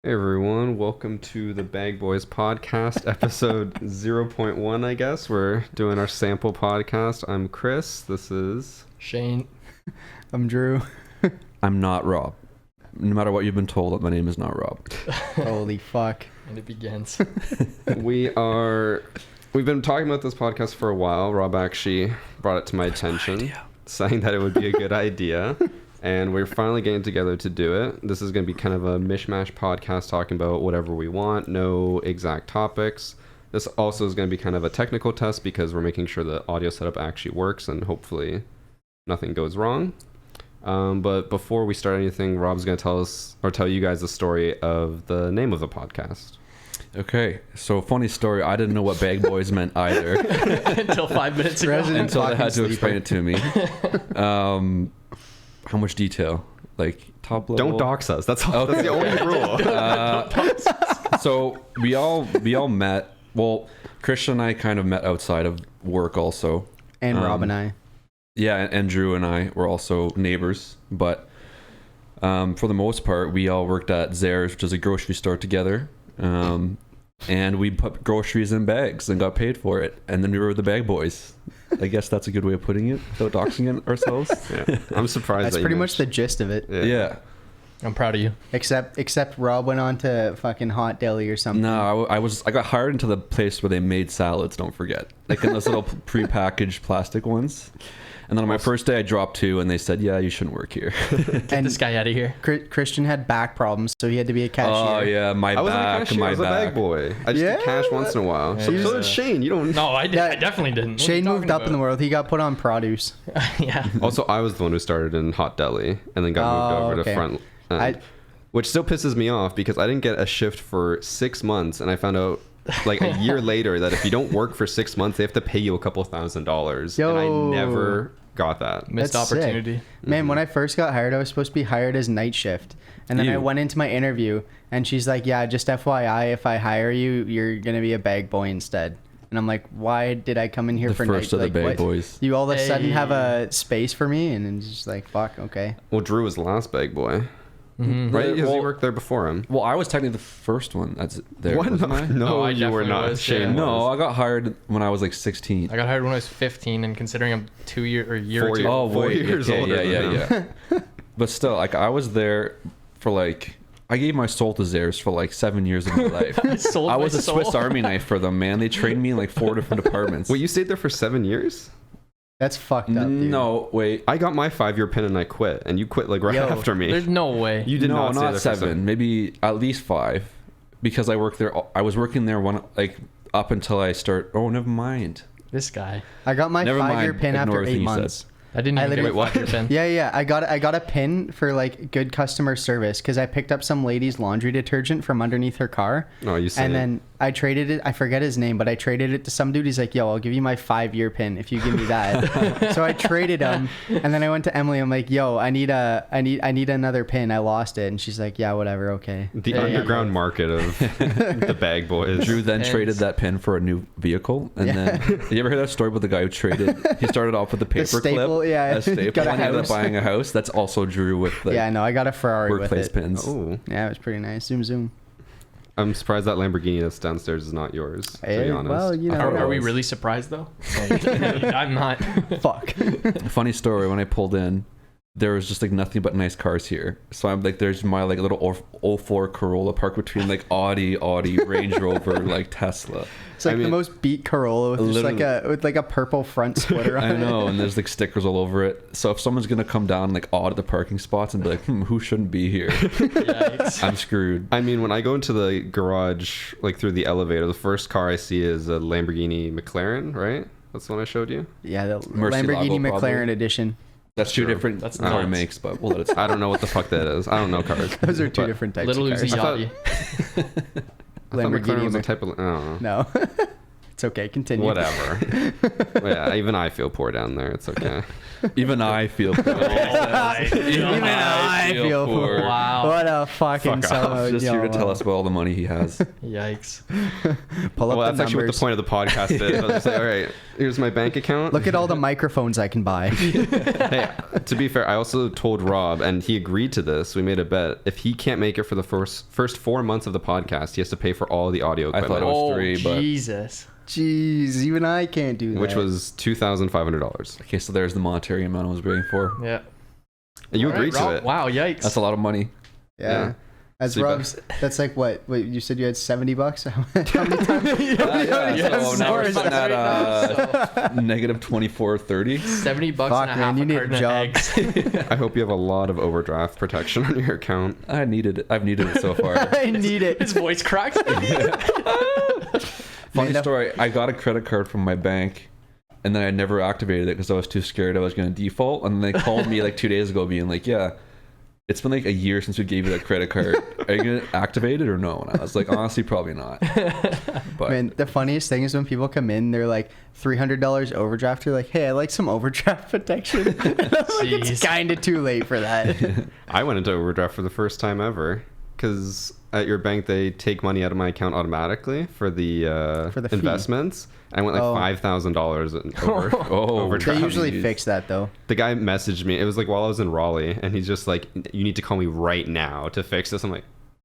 Hey everyone, welcome to the Bag Boys podcast, episode 0.1, I guess. We're doing our sample podcast. I'm Chris. This is Shane. I'm Drew. I'm not Rob. No matter what you've been told, my name is not Rob. Holy fuck. And it begins. we've been talking about this podcast for a while. Rob actually brought it to my attention, saying that it would be a good idea. And we're finally getting together to do it. This is going to be kind of a mishmash podcast talking about whatever we want, no exact topics. This also is going to be kind of a technical test because we're making sure the audio setup actually works and hopefully nothing goes wrong. But before we start anything, Rob's going to tell you guys the story of the name of the podcast. Okay, so funny story. I didn't know what Bag Boys meant either. Until 5 minutes ago. Until they had to explain it to me. How much detail? Like top level? Don't dox us. That's Okay. That's the only rule. So we all met. Well, Christian and I kind of met outside of work also. And Rob and I. Yeah, and Drew and I were also neighbors. But for the most part, we all worked at Zaire, which is a grocery store together. And we put groceries in bags and got paid for it. And then we were the Bag Boys. I guess that's a good way of putting it, without doxing it ourselves. Yeah. I'm surprised. That's pretty much the gist of it. Yeah. I'm proud of you. Except Rob went on to fucking Hot Deli or something. No, I got hired into the place where they made salads. Don't forget, like in those little prepackaged plastic ones. And then on my first day, I dropped 2, and they said, "Yeah, you shouldn't work here." Get this guy out of here. Christian had back problems, so he had to be a cashier. Oh yeah, I wasn't a cashier, I was a bag boy. I just did cash once in a while. So did Shane. You don't. No, I definitely didn't. Shane moved up in the world. He got put on produce. Yeah. Also, I was the one who started in Hot Deli and then got moved over to front end, which still pisses me off because I didn't get a shift for 6 months, and I found out like a year later that if you don't work for 6 months, they have to pay you a couple $1,000s. Yo. And I never got that. Missed That's opportunity. Sick. Man, when I first got hired, I was supposed to be hired as night shift. And then I went into my interview, and she's like, "Yeah, just FYI, if I hire you, you're going to be a bag boy instead." And I'm like, "Why did I come in here for night?" First of the Bag Boys. You all of a sudden have a space for me? And it's just like, fuck, okay. Well, Drew was the last bag boy. Mm-hmm. Right? Because he worked there before him. Well, I was technically the first one that's there. What? Wasn't I? No, I you were definitely not. was, Shane yeah. was. No, I got hired when I was like 16. I got hired when I was 15, and considering I'm 2 year or year or 4 two. years. Oh, 4 wait, years yeah, older yeah, than yeah. But still, like I was there for like I gave my soul to Zaires for like 7 years of my life. I was a Swiss Army knife for them, man. They trained me in like 4 different departments. Wait, you stayed there for 7 years? That's fucked up, dude. No, wait. I got my 5-year pin and I quit, and you quit like right after me. There's no way. You did not stay there for 7, maybe at least 5, because I worked there. I was working there up until I start. Oh, never mind. This guy. I got my Never 5-year mind. pin Ignore after everything 8 you said. months. I didn't even get Wait, my pin. Yeah. I got a pin for like good customer service because I picked up some lady's laundry detergent from underneath her car. Oh, you said. And then I traded it. I forget his name, but I traded it to some dude. He's like, "Yo, I'll give you my 5-year pin if you give me that." So I traded him, and then I went to Emily. I'm like, "Yo, I need another pin. I lost it." And she's like, "Yeah, whatever, okay." The underground market of the bag boys. Drew then traded that pin for a new vehicle, and then you ever hear that story about the guy who traded? He started off with the paper staple, clip, yeah. a staple, Got a and he ended up house. buying a house. That's also Drew with like, Yeah, no, I got a Ferrari with workplace it. pins. Oh, Yeah, it was pretty nice. Zoom, zoom. I'm surprised that Lamborghini that's downstairs is not yours. To be honest. Well, you know, Are we really surprised though? I'm not. fuck. Funny story. When I pulled in, there was just like nothing but nice cars here. So I'm like, there's my like little 04 Corolla parked between like Audi, Range Rover, like Tesla. It's like the most beat Corolla with just like a purple front splitter on I know, it. and there's like stickers all over it. So if someone's gonna come down like odd at the parking spots and be like, who shouldn't be here? Yikes. I'm screwed. I mean, when I go into the garage, like through the elevator, the first car I see is a Lamborghini McLaren, right? That's the one I showed you. Yeah, the Murcielago, Lamborghini McLaren probably. edition. That's two True. different That's car nuts. makes, but we'll let it. I don't know what the fuck that is. I don't know cars. Those are two But different types Little of cars. Uzi I thought- Yachty. I thought McLaren was a Lamborghini. type of. I don't know. No. It's okay. Continue. Whatever. Yeah, even I feel poor down there. It's okay. Even I feel poor. Even I feel poor. Wow. What a fucking Fuck off. solo. Just here to tell us about all the money he has. Yikes. Pull up Well, the that's actually what the numbers. point of the podcast is. I was just like, all right, here's my bank account. Look at all the microphones I can buy. Hey, to be fair, I also told Rob, and he agreed to this. We made a bet. If he can't make it for the first 4 months of the podcast, he has to pay for all the audio I equipment, thought it was Oh, 3, but Jesus. Jeez, even I can't do that. which was $2,500. okay, so there's the monetary amount I was waiting for. Yeah. You All right, agreed to Rob. it. Wow, yikes. That's a lot of money. yeah. Yeah. As Sleep Rob's, that's like what? Wait, you said you had $70? How many times? So now we're sitting at So, negative 24.30. $70 Fuck, and a half man, you a need a carton of job. eggs. I hope you have a lot of overdraft protection on your account. I've needed it so far. I need it. His voice cracks. Funny Man, story. I got a credit card from my bank, and then I never activated it because I was too scared I was going to default. And they called me like 2 days ago, being like, "Yeah, it's been like a year since we gave you that credit card. Are you going to activate it or no?" And I was like, honestly, probably not. But Man, the funniest thing is when people come in, they're like $300 overdraft. They're like, "Hey, I like some overdraft protection." And I'm like, it's Jeez. kind of too late for that. I went into overdraft for the first time ever because at your bank they take money out of my account automatically for the the fee. investments. I went like Oh. $5,000 over oh, overdraft. They usually Jeez. fix that though. The guy messaged me. It was like while I was in Raleigh, and he's just like, "You need to call me right now to fix this." I'm like,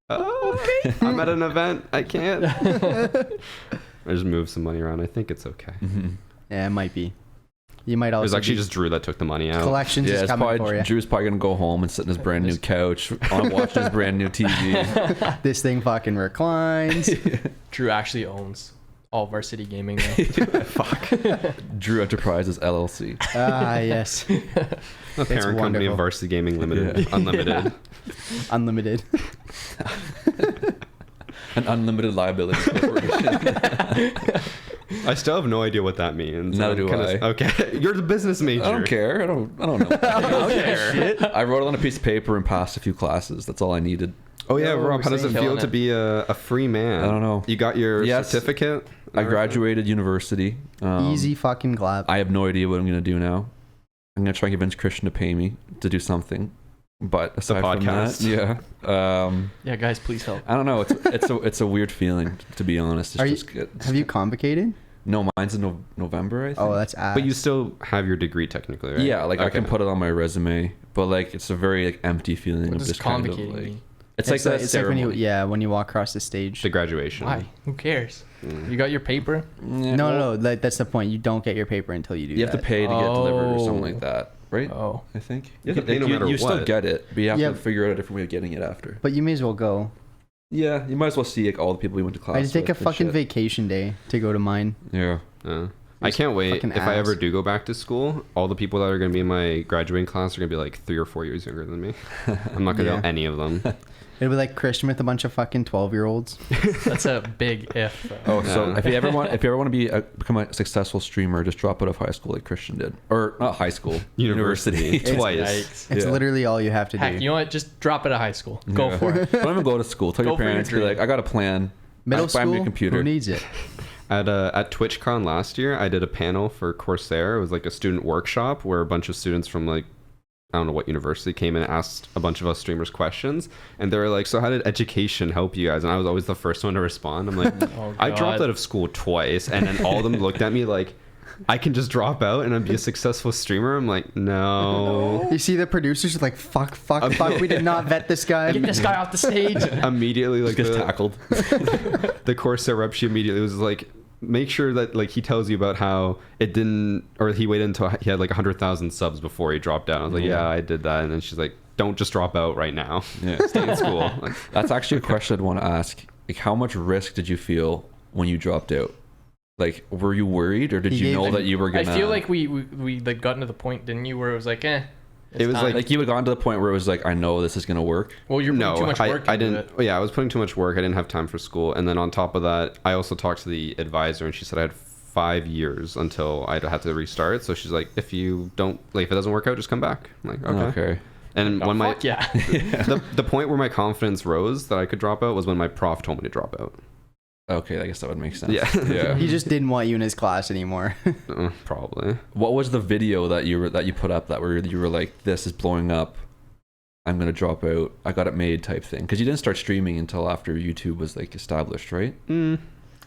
"Oh, okay. I'm at an event. I can't." I just moved some money around. I think it's okay. Mhm. Yeah, it might be. You might It was also actually be- just Drew that took the money out. collections Yeah, is it's coming for probably you. Drew's probably gonna go home and sit in his brand new couch, watching his brand new TV. This thing fucking reclines. Drew actually owns all Varsity Gaming now. Fuck. Drew Enterprises LLC. Ah, yes. The parent company wonderful. of Varsity Gaming Limited, Yeah. Unlimited. Unlimited. An unlimited liability corporation. I still have no idea what that means. Neither I'm do kinda- I. Okay, you're the business major. I don't care. I don't know. I wrote it on a piece of paper and passed a few classes. That's all I needed. Oh yeah, Yo, Rob. How does it same. feel Killing to it. be a free man? I don't know. You got your Yes. certificate. I graduated university. Easy fucking clap. I have no idea what I'm gonna do now. I'm gonna try and convince Christian to pay me to do something. But aside from podcast. that, yeah. Yeah, guys, please help. I don't know. It's a weird feeling, to be honest. It's Are you- just good. Have you convocated? No, mine's in November, I think. Oh, that's ass. But you still have your degree technically, right? Yeah, like I can Okay. put it on my resume, but like it's a very like empty feeling What of does just kind of convocating like mean? it's like that it's like when ceremony. when you walk across the stage. the graduation. Why? Who cares? Mm. You got your paper? Yeah, No, well, no, that's the point. You don't get your paper until you do You have that. to pay to get delivered or something Oh. like that, right? Oh. I think You have to pay no matter you still what. get it, but you have Yeah. to figure out a different way of getting it after. But you may as well go. Yeah, you might as well see like all the people you went to class I take a with and fucking shit. vacation day to go to mine. Yeah. I can't wait. fucking If I ever ass. do go back to school, all the people that are going to be in my graduating class are going to be like 3 or 4 years younger than me. I'm not going to Yeah. know any of them. It'll be like Christian with a bunch of fucking 12-year-olds. That's a big if. Though. Oh, so Yeah. if you ever want to become a successful streamer, just drop out of high school like Christian did, or not high school, University. Twice. Yikes. It's Yeah. literally all you have to Heck, do. you know what? Just drop it at high school. Go Yeah. for it. Don't even go to school. Tell Go your for your parents, be dream. like, I got a plan. Middle Buy me a school, computer. who needs it? At TwitchCon last year, I did a panel for Corsair. It was like a student workshop where a bunch of students from like I don't know what university came in and asked a bunch of us streamers questions, and they were like, "So how did education help you guys?" And I was always the first one to respond. I'm like, Oh, "I dropped God. out of school twice," and then all of them looked at me like, "I can just drop out and I'd be a successful streamer." I'm like, "No." You see the producers are like, fuck, we did not vet this guy. Get this guy off the stage. Immediately, like Just gets the, tackled. the Corsair rep, she immediately was like, make sure that like he tells you about how it didn't, or he waited until he had like 100,000 subs before he dropped out. I was like, yeah, I did that. And then she's like, don't just drop out right now. Yeah. Stay in school. Like, That's actually a question I'd want to ask. Like, how much risk did you feel when you dropped out? Like, were you worried, or did He you gave- know that you were I gonna? feel like we like gotten to the point, didn't you, where it was like, It was time. like you had gone to the point where it was like, I know this is gonna work. well, you're putting no, too much work I into didn't. it. Yeah, I was putting too much work. I didn't have time for school. And then on top of that, I also talked to the advisor, and she said I had 5 years until I'd have to restart. So she's like, if you don't, like, if it doesn't work out, just come back. I'm like, okay. And Oh, when my fuck yeah. the point where my confidence rose that I could drop out was when my prof told me to drop out. Okay, I guess that would make sense. Yeah. Yeah. He just didn't want you in his class anymore. Probably. What was the video that you put up that you were like, this is blowing up, I'm gonna drop out, I got it made type thing? Because you didn't start streaming until after YouTube was like established, right?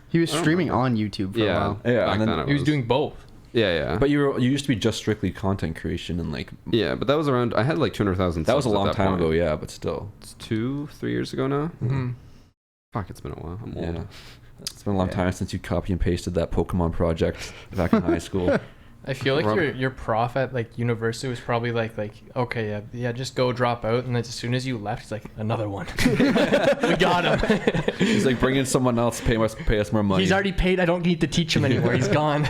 He was streaming on YouTube for a while. Yeah, Back and then then He was doing both. Yeah. but you used to be just strictly content creation and like But that was around. I had like 200,000. that was a subs at long that time point. ago, yeah, but still. It's 2-3 years ago now. Mm-hmm. Fuck, it's been a while. I'm old. Yeah. It's been a long time since you copy and pasted that Pokemon project back in high school. I feel like your prof at like university was probably like okay, yeah, just go drop out, and then as soon as you left, he's like, another one. We got him. He's like, bring in someone else, pay us more money. He's already paid. I don't need to teach him anymore. He's gone.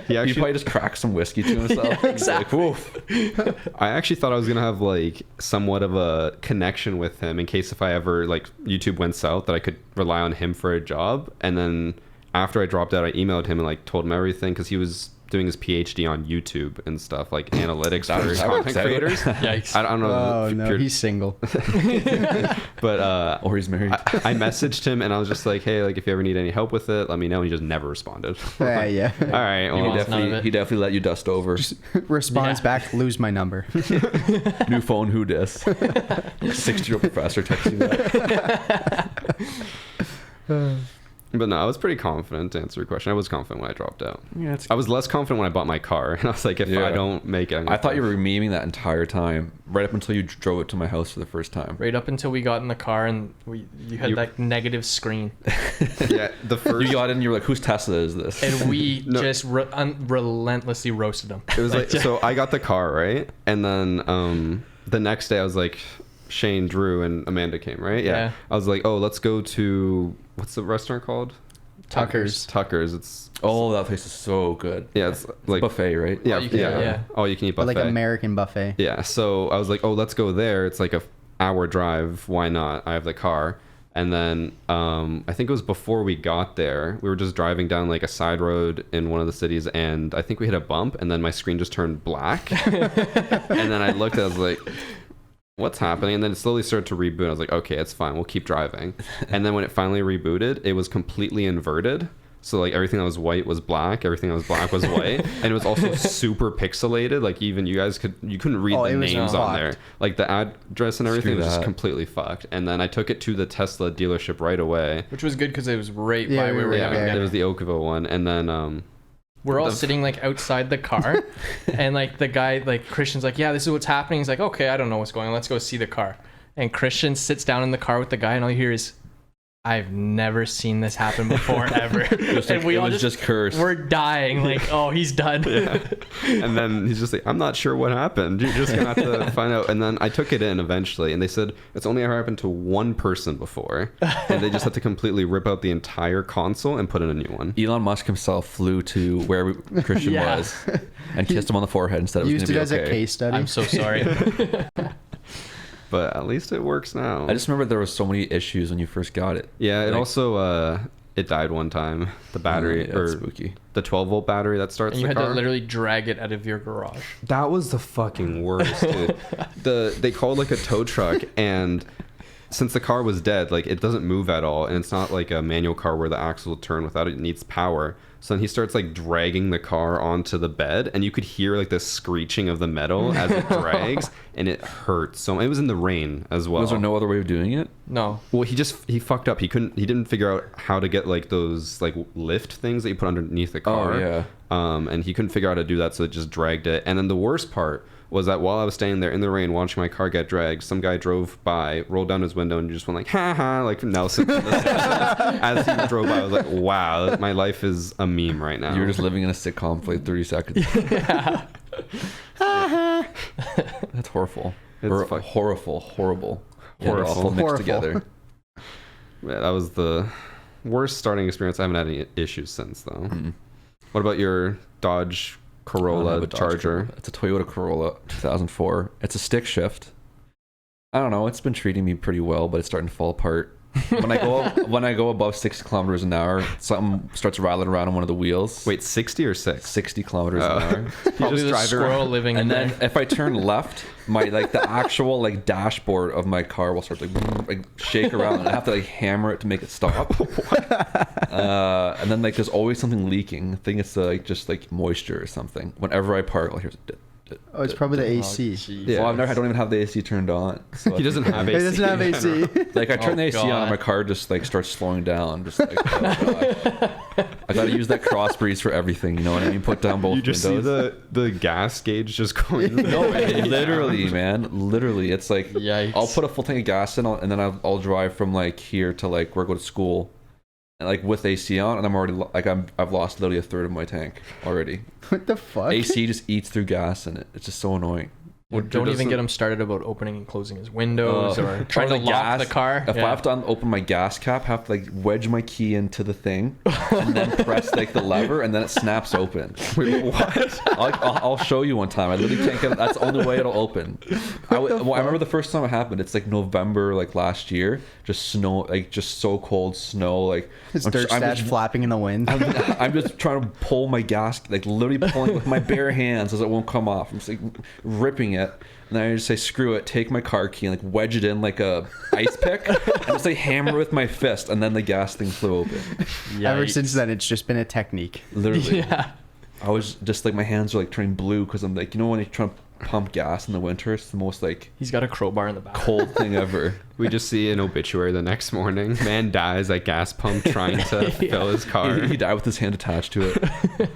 He He probably just cracked some whiskey to himself. Yeah, exactly. Like, woof. I actually thought I was gonna have like somewhat of a connection with him in case if I ever like YouTube went south, that I could rely on him for a job. And then after I dropped out, I emailed him and like told him everything, because he was doing his PhD on YouTube and stuff, like analytics for that content works out. creators. Yikes. I don't know. Oh no, he's single. But Or he's married. I messaged him and I was just like, hey, like if you ever need any help with it, let me know. And he just never responded. Yeah. All right. He Well, lost none of it. he definitely let you dust over. Responds Yeah. back, lose my number. New phone, who dis? 60-year-old professor texting that. but no, I was pretty confident to answer your question. I was confident when I dropped out. Yeah, it's I was less confident when I bought my car. And I was like, if Yeah. I don't make it, I'm gonna I thought you fail. were memeing that entire time, right up until you drove it to my house for the first time. Right up until we got in the car and you had You- that negative screen, Yeah, the first. You got in and you were like, whose Tesla is this? and we No. just relentlessly roasted him. It was like, so I got the car, right? And then the next day I was like, Shane, Drew, and Amanda came, right? Yeah. I was like, oh, let's go to, what's the restaurant called? Tucker's. Tucker's. It's, Oh, that place is so good. yeah, it's like, Buffet, right? yeah, All you can eat, yeah. all you can eat But buffet. like American buffet. Yeah, so I was like, oh, let's go there. It's like a hour drive. Why not? I have the car. And then I think it was before we got there, we were just driving down like a side road in one of the cities, and I think we hit a bump, and then my screen just turned black. And then I looked, I was like, what's happening? And then it slowly started to reboot. I was like, okay, it's fine. We'll keep driving. And then when it finally rebooted, it was completely inverted. So like everything that was white was black, everything that was black was white, and it was also super pixelated. Like even you couldn't read the it was names on fucked. there. Like the address and everything Screw was just that. completely fucked. And then I took it to the Tesla dealership right away. Which was good because it was right Yeah, by we where we were were Yeah, having there. it dinner. was the Oakville one, and then We're all the- sitting like outside the car, and like the guy, like Christian's like, yeah, this is what's happening. He's like, okay, I don't know what's going on. Let's go see the car. And Christian sits down in the car with the guy, and all you hear is, I've never seen this happen before ever. And we it all was just cursed. we're dying. Like, oh, he's done. and then he's just like, I'm not sure what happened. You're just gonna have to find out. And then I took it in eventually, and they said it's only ever happened to one person before, and they just had to completely rip out the entire console and put in a new one. Elon Musk himself flew to where Christian Yeah. was and kissed him on the forehead and said it was Used going it to be as okay. a case study. I'm so sorry. But at least it works now. I just remember there was so many issues when you first got it. Yeah, it Like- also it died one time. The battery Yeah, or that's spooky. the 12-volt battery that starts And you the had car. to literally drag it out of your garage. That was the fucking worst, dude. They called like a tow truck, and since the car was dead, like it doesn't move at all, and it's not like a manual car where the axle will turn without it. It needs power. So then he starts like dragging the car onto the bed, and you could hear like the screeching of the metal as it drags, and it hurts. So it was in the rain as well. Was there no other way of doing it? No. Well, he fucked up. He didn't figure out how to get like those like lift things that you put underneath the car. Oh, yeah. And he couldn't figure out how to do that, so it just dragged it. And then the worst part was that while I was standing there in the rain watching my car get dragged, some guy drove by, rolled down his window, and just went like, ha ha, like Nelson. As he drove by, I was like, wow, my life is a meme right now. You were just living in a sitcom for like 30 seconds. That's horrible. It's Horrible. Horrible. Awful mixed Horrible. together. Yeah, that was the worst starting experience. I haven't had any issues since, though. Mm. What about your Dodge I don't Corolla have a Dodge Charger? Corolla. It's a Toyota Corolla 2004. It's a stick shift. I don't know. It's been treating me pretty well, but it's starting to fall apart. when I go above 60 kilometers an hour, something starts rattling around on one of the wheels. Wait, 60 or 6? 60 kilometers an hour. Probably the squirrel living in And there. then if I turn left, my the actual dashboard of my car will start to shake around, and I have to hammer it to make it stop. And then there's always something leaking. I think it's just moisture or something. Whenever I park, I'll hear it. Oh, it's probably the AC. Yeah. Well, I don't even have the AC turned on. So He doesn't have AC. He doesn't have AC. I turn the AC on, God. and my car just starts slowing down. Just oh God. I gotta use that cross breeze for everything. You know what I mean? Put down both You just windows. see the gas gauge just going. No, literally, man. Literally, it's Yikes. I'll put a full tank of gas in, and then I'll drive from here to where I go to school, and with AC on, and I'm already I've lost literally a third of my tank already. What the fuck? AC just eats through gas in it. It's just so annoying. Don't even get him started about opening and closing his windows or trying to the lock the car. If I have to open my gas cap, I have to wedge my key into the thing and then press the lever, and then it snaps open. Wait, what? I'll show you one time. I literally can't get it. That's the only way it'll open. I remember the first time it happened. It's November last year. Just snow, just so cold snow. His dirt stash flapping in the wind. I'm just trying to pull my gas, literally pulling with my bare hands as it won't come off. I'm just ripping it, and then I just say screw it, take my car key and wedge it in like a ice pick, and just hammer with my fist, and then the gas thing flew open. Ever since then, it's just been a technique. Literally. Yeah. I was just my hands are turning blue because I'm when you're trying to pump gas in the winter, it's the most He's got a crowbar in the back. cold thing ever. We just see an obituary the next morning. Man dies at gas pump trying to fill his car. He died with his hand attached to it.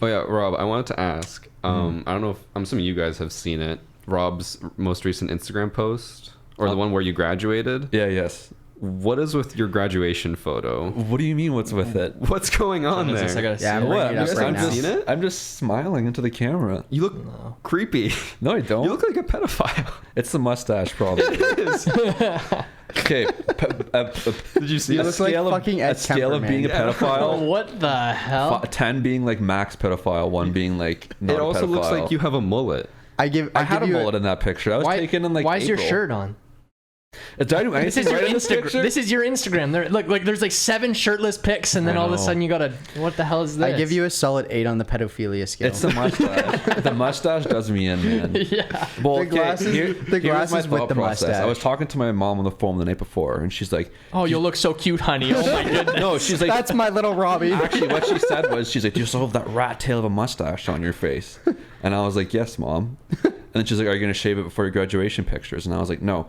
Oh yeah, Rob, I wanted to ask. I don't know if I'm assuming you guys have seen it. Rob's most recent Instagram post, or the one where you graduated. Yeah, yes. What is with your graduation photo? What do you mean what's with it? What's going on I there? gotta see Yeah, I'm it. bringing it up right now. Seen it? I'm just smiling into the camera. You look creepy. No, I don't. You look like a pedophile. It's the mustache problem. Okay. Did you see You it? look like fucking Ed a scale of Kemper, being a man. pedophile. What the hell? 10 being max pedophile, 1 being not It also a pedophile. looks like you have a mullet. I had a mullet in that picture. I was taken in Why is your April. shirt on? Did I do This anything is your right in this Instagram. picture? This is your Instagram. There's 7 shirtless pics, and then I all of a know. sudden you gotta. What the hell is this? I give you a solid 8 on the pedophilia scale. It's the mustache. The mustache does me in, man. Yeah. Well, The glasses- here's the my glasses with thought the process. mustache. I was talking to my mom on the phone the night before, and she's like, Oh, you'll look so cute, honey. Oh my goodness. no, she's like, That's my little Robbie. actually, what she said was, she's like, do you still have that rat tail of a mustache on your face? And I was like, yes, mom. And then she's like, are you going to shave it before your graduation pictures? And I was like, no.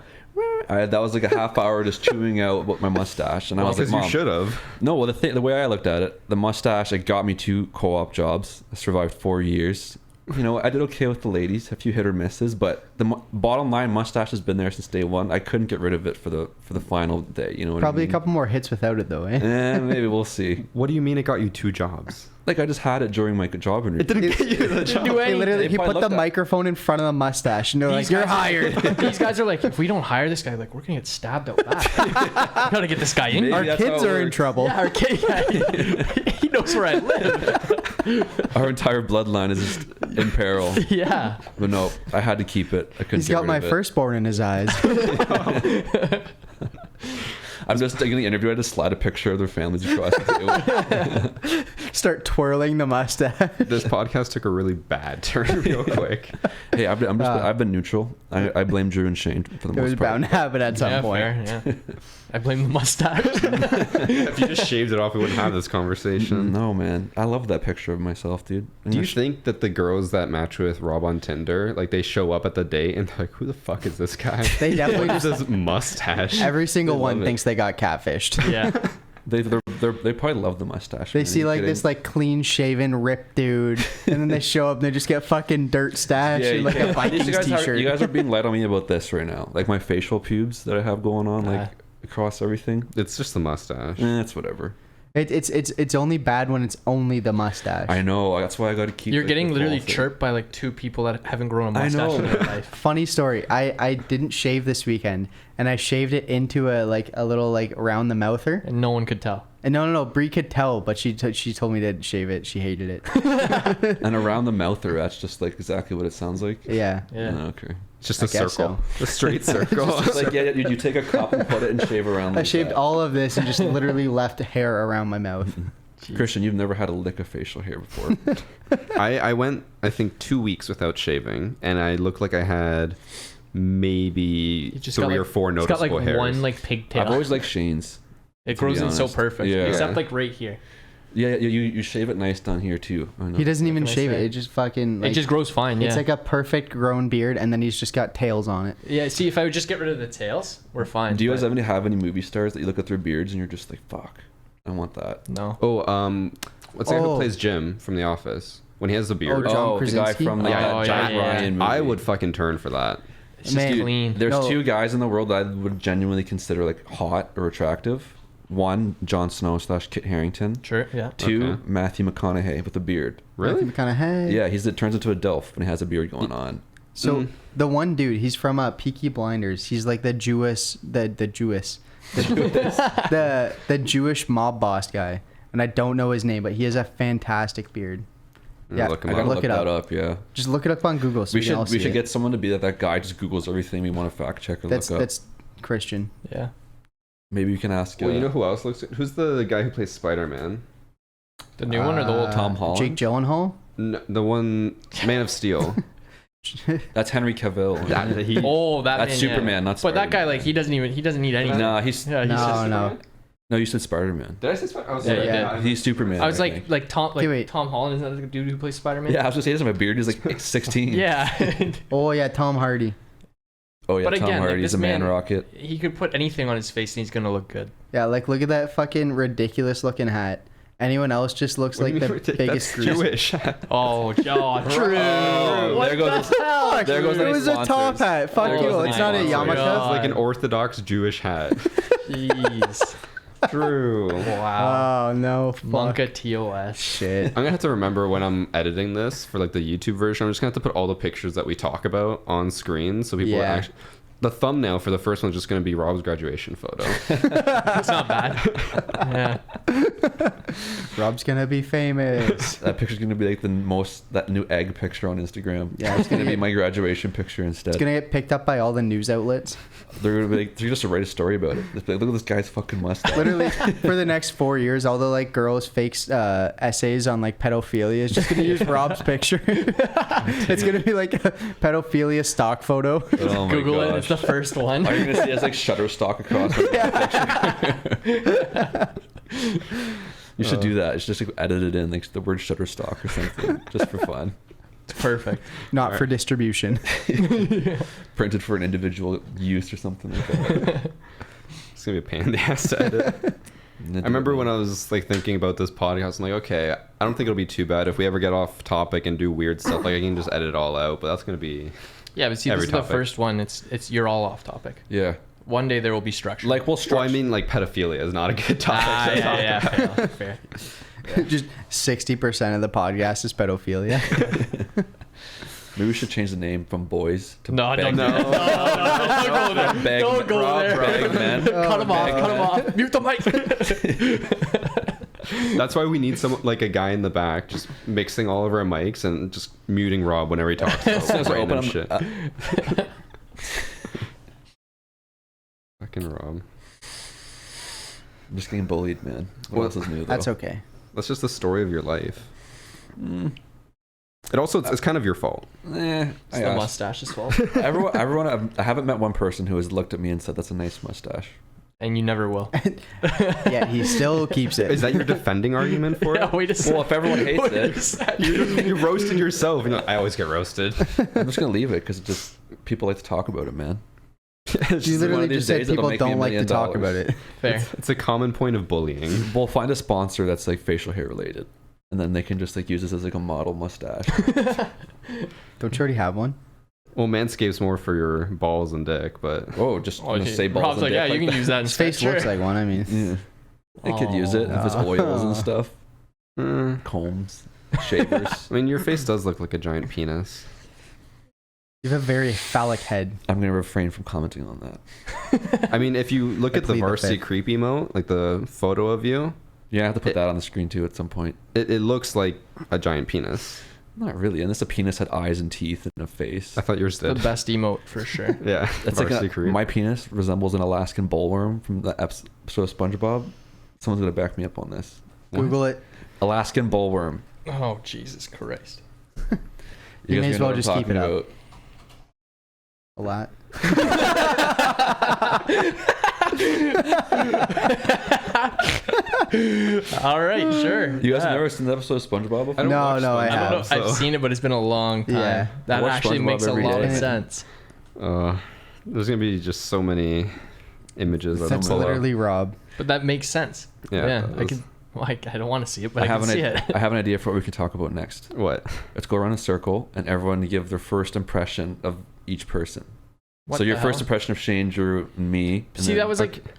That was a half hour just chewing out my mustache. And I was like, Because mom. you should have. No, well, the way I looked at it, the mustache, it got me 2 co-op jobs. I survived 4 years. I did okay with the ladies, a few hit or misses, but the bottom line, mustache has been there since day one. I couldn't get rid of it for the final day. You know what Probably I a mean? couple more hits without it, though, eh? Maybe we'll see. What do you mean it got you 2 jobs? I just had it during my job interview. It didn't get you the job. do He anything. literally If he I put the looked at- microphone in front of the mustache, and they're like, These "You're guys are- hired." These guys are like, if we don't hire this guy, we're gonna get stabbed out back. We gotta get this guy in. Maybe Our that's kids how it are in works. trouble. Yeah, our kid. Yeah, he knows where I live. Our entire bloodline is just in peril. Yeah. But no, I had to keep it. I couldn't He's get got rid my of it. firstborn in his eyes. I'm just getting the interview. I just slide a picture of their families across the table. Start twirling the mustache. This podcast took a really bad turn real quick. Hey, I've been neutral. I blame Drew and Shane for the It was most part. bound to happen at some Yeah, point. fair, yeah. I blame the mustache. If you just shaved it off, we wouldn't have this conversation. No, man. I love that picture of myself, dude. Do you think that the girls that match with Rob on Tinder, they show up at the date and they're like, who the fuck is this guy? They definitely What is just this mustache? every single They one love it. thinks they got catfished. Yeah. They probably love the mustache. They man. see Are you this kidding? clean shaven ripped dude, and then they show up and they just get fucking dirt stash and you- a Vikings you guys t-shirt. you guys are being light on me about this right now. Like my facial pubes that I have going on, Ah. across everything. It's just the mustache. It's whatever. It's only bad when it's only the mustache. I know. That's why I got to keep. You're getting the literally full thing. chirped by 2 people that haven't grown a I mustache know. in their life. Funny story. I didn't shave this weekend, and I shaved it into a little like around the mouther. And no one could tell. And no, Brie could tell, but she told me to shave it. She hated it. And around the mouther, that's just like exactly what it sounds like. Yeah. Yeah. Oh, okay. It's just I a guess circle, so. a straight circle. It's like you take a cup and put it and shave around. I Like shaved that. all of this and just literally left hair around my mouth. Christian, you've never had a lick of facial hair before. I went, I think, 2 weeks without shaving, and I looked like I had maybe You just 3 got, like, or 4 It's got noticeable like hairs. one like pigtail. I've always liked Shane's. It to grows be in so honest. perfect. Yeah. Except like right here. Yeah, you shave it nice down here too. I know. He doesn't even can I shave it. say? It just fucking. Like, It just grows fine. Yeah. It's like a perfect grown beard, and then he's just got tails on it. Yeah. See, if I would just get rid of the tails, we're fine. Do you guys but have any movie stars that you look at their beards and you're just like, fuck, I want that? No. Oh, what's the guy who Oh. plays Jim from The Office? When he has the beard. John the guy Krasinski? from the Yeah, Jack yeah, yeah. Ryan movie. I would fucking turn for that. It's just Man. clean. There's No. 2 guys in the world that I would genuinely consider like hot or attractive. One, Jon Snow / Kit Harington. Sure. Yeah. 2, Okay. Matthew McConaughey with a beard. Really? Kind of hey. Yeah, it turns into a DILF when he has a beard going on. So Mm. the one dude, he's from Peaky Blinders. He's like the Jewish mob boss guy, and I don't know his name, but he has a fantastic beard. Yeah, Look him I up. gotta Look look it that up. up. Yeah, Just look it up on Google. So we all should see it. get someone to be that guy just Googles everything we want to fact check or That's look up. that's Christian. Yeah. Maybe you can ask. Well, you know who else looks? Who's the guy who plays Spider-Man? The new one or the old? Tom Holland? Jake Gyllenhaal. No, the one, Man of Steel. That's Henry Cavill. Oh, that That's man, yeah. Superman, not But that guy, Spider-Man. like, he doesn't need anything. Nah, he's Yeah, he's just, No. no. You said Spider-Man. Did I say Spider-Man? Oh, Yeah, sorry. you did. He's Superman. I was think. like Tom, Okay, wait. Tom Holland, isn't that the dude who plays Spider-Man? Yeah, I was gonna say he doesn't have a beard. He's like 16. Yeah. Oh yeah, Tom Hardy. Oh yeah, But Tom again, like, Hardy's this a man man- rocket. He could put anything on his face and he's gonna look good. Yeah, like look at that fucking ridiculous looking hat. Anyone else just looks like the biggest That's grease. Jewish. Oh, God, true. Oh, What there goes the hell? there goes It any was a top sponsors. hat. Fuck There you. goes It's any not a sponsors. yarmulke. God. Like an Orthodox Jewish hat. Jeez. True. Wow. Oh no. Fuck. Monka TOS. Shit. I'm gonna have to remember when I'm editing this for like the YouTube version. I'm just gonna have to put all the pictures that we talk about on screen, so people Yeah. actually. The thumbnail for the first one is just gonna be Rob's graduation photo. That's not bad. Yeah. Rob's gonna be famous. That picture's gonna be like that new egg picture on Instagram. Yeah, It's gonna be my graduation picture instead. It's gonna get picked up by all the news outlets. They're gonna be like, they're just to write a story about it. They're like, look at this guy's fucking mustache. Literally, for the next 4 years, all the like girls' fake essays on like pedophilia is just gonna use Rob's picture. It's gonna be like a pedophilia stock photo. Oh my Google it. gosh. It's the first one. All you're gonna see is like Shutterstock across. You should do that. It's just like edit it in, like the word Shutterstock or something, just for fun. It's perfect. Not for distribution. Printed for an individual use or something like that. It's gonna be a pain in the ass to edit. I remember when I was like thinking about this podcast, I'm like, okay, I don't think it'll be too bad if we ever get off topic and do weird stuff. Like I can just edit it all out, but that's gonna be Yeah, but see, Every this is the topic. first one. It's you're all off topic. Yeah. One day there will be structure. Like we'll Well, I structure. mean, like pedophilia is not a good topic. to talk yeah, about. fair. Just 60% of the podcast is pedophilia. Maybe we should change the name from boys to No, Beg no, Men. don't go there. Beg Don't go Rob, there. Beg Men. Cut him off. Beg Cut him Men. off. Mute the mic. That's why we need some like a guy in the back just mixing all of our mics and just muting Rob whenever he talks about So random open shit. them- Fucking Rob. I'm just getting bullied, man. What Well, else is new though? That's okay. That's just the story of your life. Mm. It also it's kind of your fault. Eh, It's I the asked. mustache's fault, Everyone, I haven't met one person who has looked at me and said, "That's a nice mustache." and you never will. Yeah, he still keeps it. Is that your defending argument for Yeah, it? wait a second. Well, if everyone hates Wait a it, second. You roasted yourself. And you're like, I always get roasted. I'm just gonna leave it because just people like to talk about it, man. It's You just one literally of these just said days it'll people make me don't $1 like to million. talk about it. Fair. it's a common point of bullying. We'll find a sponsor that's like facial hair related, and then they can just like use this as like a model mustache. Don't you already have one? Well, Manscaped's more for your balls and dick, but Oh, just Oh, gonna okay. say balls Rob's and like, dick yeah, you like can use that His instead. face looks like one. I mean, that. Yeah, I could use it if it's Oh. oils and stuff, mm, combs, shavers. I mean, your face does look like a giant penis. You have a very phallic head. I'm gonna refrain from commenting on that. I mean, if you look I at the plead the varsity fifth. creep emote, like the photo of you, Yeah, I have to put that on the screen too at some point. it looks like a giant penis. Not really. Unless a penis had eyes and teeth and a face. I thought yours The did. best emote for sure. Yeah, That's like varsity creep. my penis resembles an Alaskan bullworm from the episode of SpongeBob. Someone's gonna back me up on this. Google it. Alaskan bullworm. Oh Jesus Christ! You may guys as know well what I'm just keep it talking up. A lot. All right, sure. You guys have Yeah. never seen the episode of SpongeBob before? I don't No, watch no, I I don't know. have. so- I've seen it, but it's been a long time. Yeah. That Watch actually SpongeBob makes a every lot of day. sense. There's gonna be just so many images of That's them below. literally Rob. But that makes sense. Yeah, Yeah, it I does. can. Well, I don't want to see it, but I I have can an see idea. it. I have an idea for what we can talk about next. What? Let's go around in a circle and everyone give their first impression of each person. What So your the first hell? impression of Shane, Drew, and me. and See, then-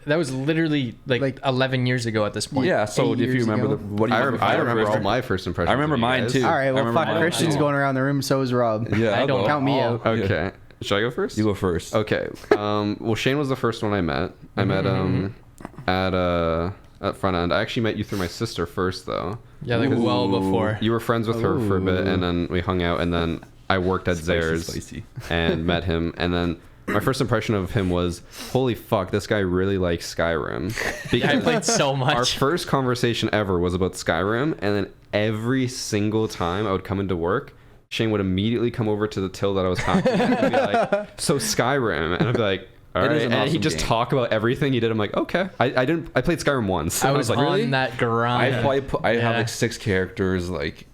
that was literally like 11 years ago at this point. Yeah. So 8 if you years remember ago. what do you I remember? remember all my first impressions. I remember of you mine guys. too. All right, I well, remember fuck, mine Christian's too. going around the room, so is Rob. Yeah, I I'll don't go. Count me all. out. Okay. Should I go first? You go first. Okay. Well, Shane was the first one I met. I met him at front end. I actually met you through my sister first, though. Yeah, like Ooh. well before. You were friends with her for a bit, Ooh. and then we hung out, and then I worked at Zaire's Spicy. and met him, and then my first impression of him was, holy fuck, this guy really likes Skyrim. Yeah, I played so Our much. first conversation ever was about Skyrim, and then every single time I would come into work, Shane would immediately come over to the till that I was talking at and be like, so Skyrim, and I'd be like, all It right, is an and he'd awesome just game. talk about everything he did. I'm like, okay. I played Skyrim once. I and was like, on really? that grind. I probably I have Yeah. like 6 characters. Like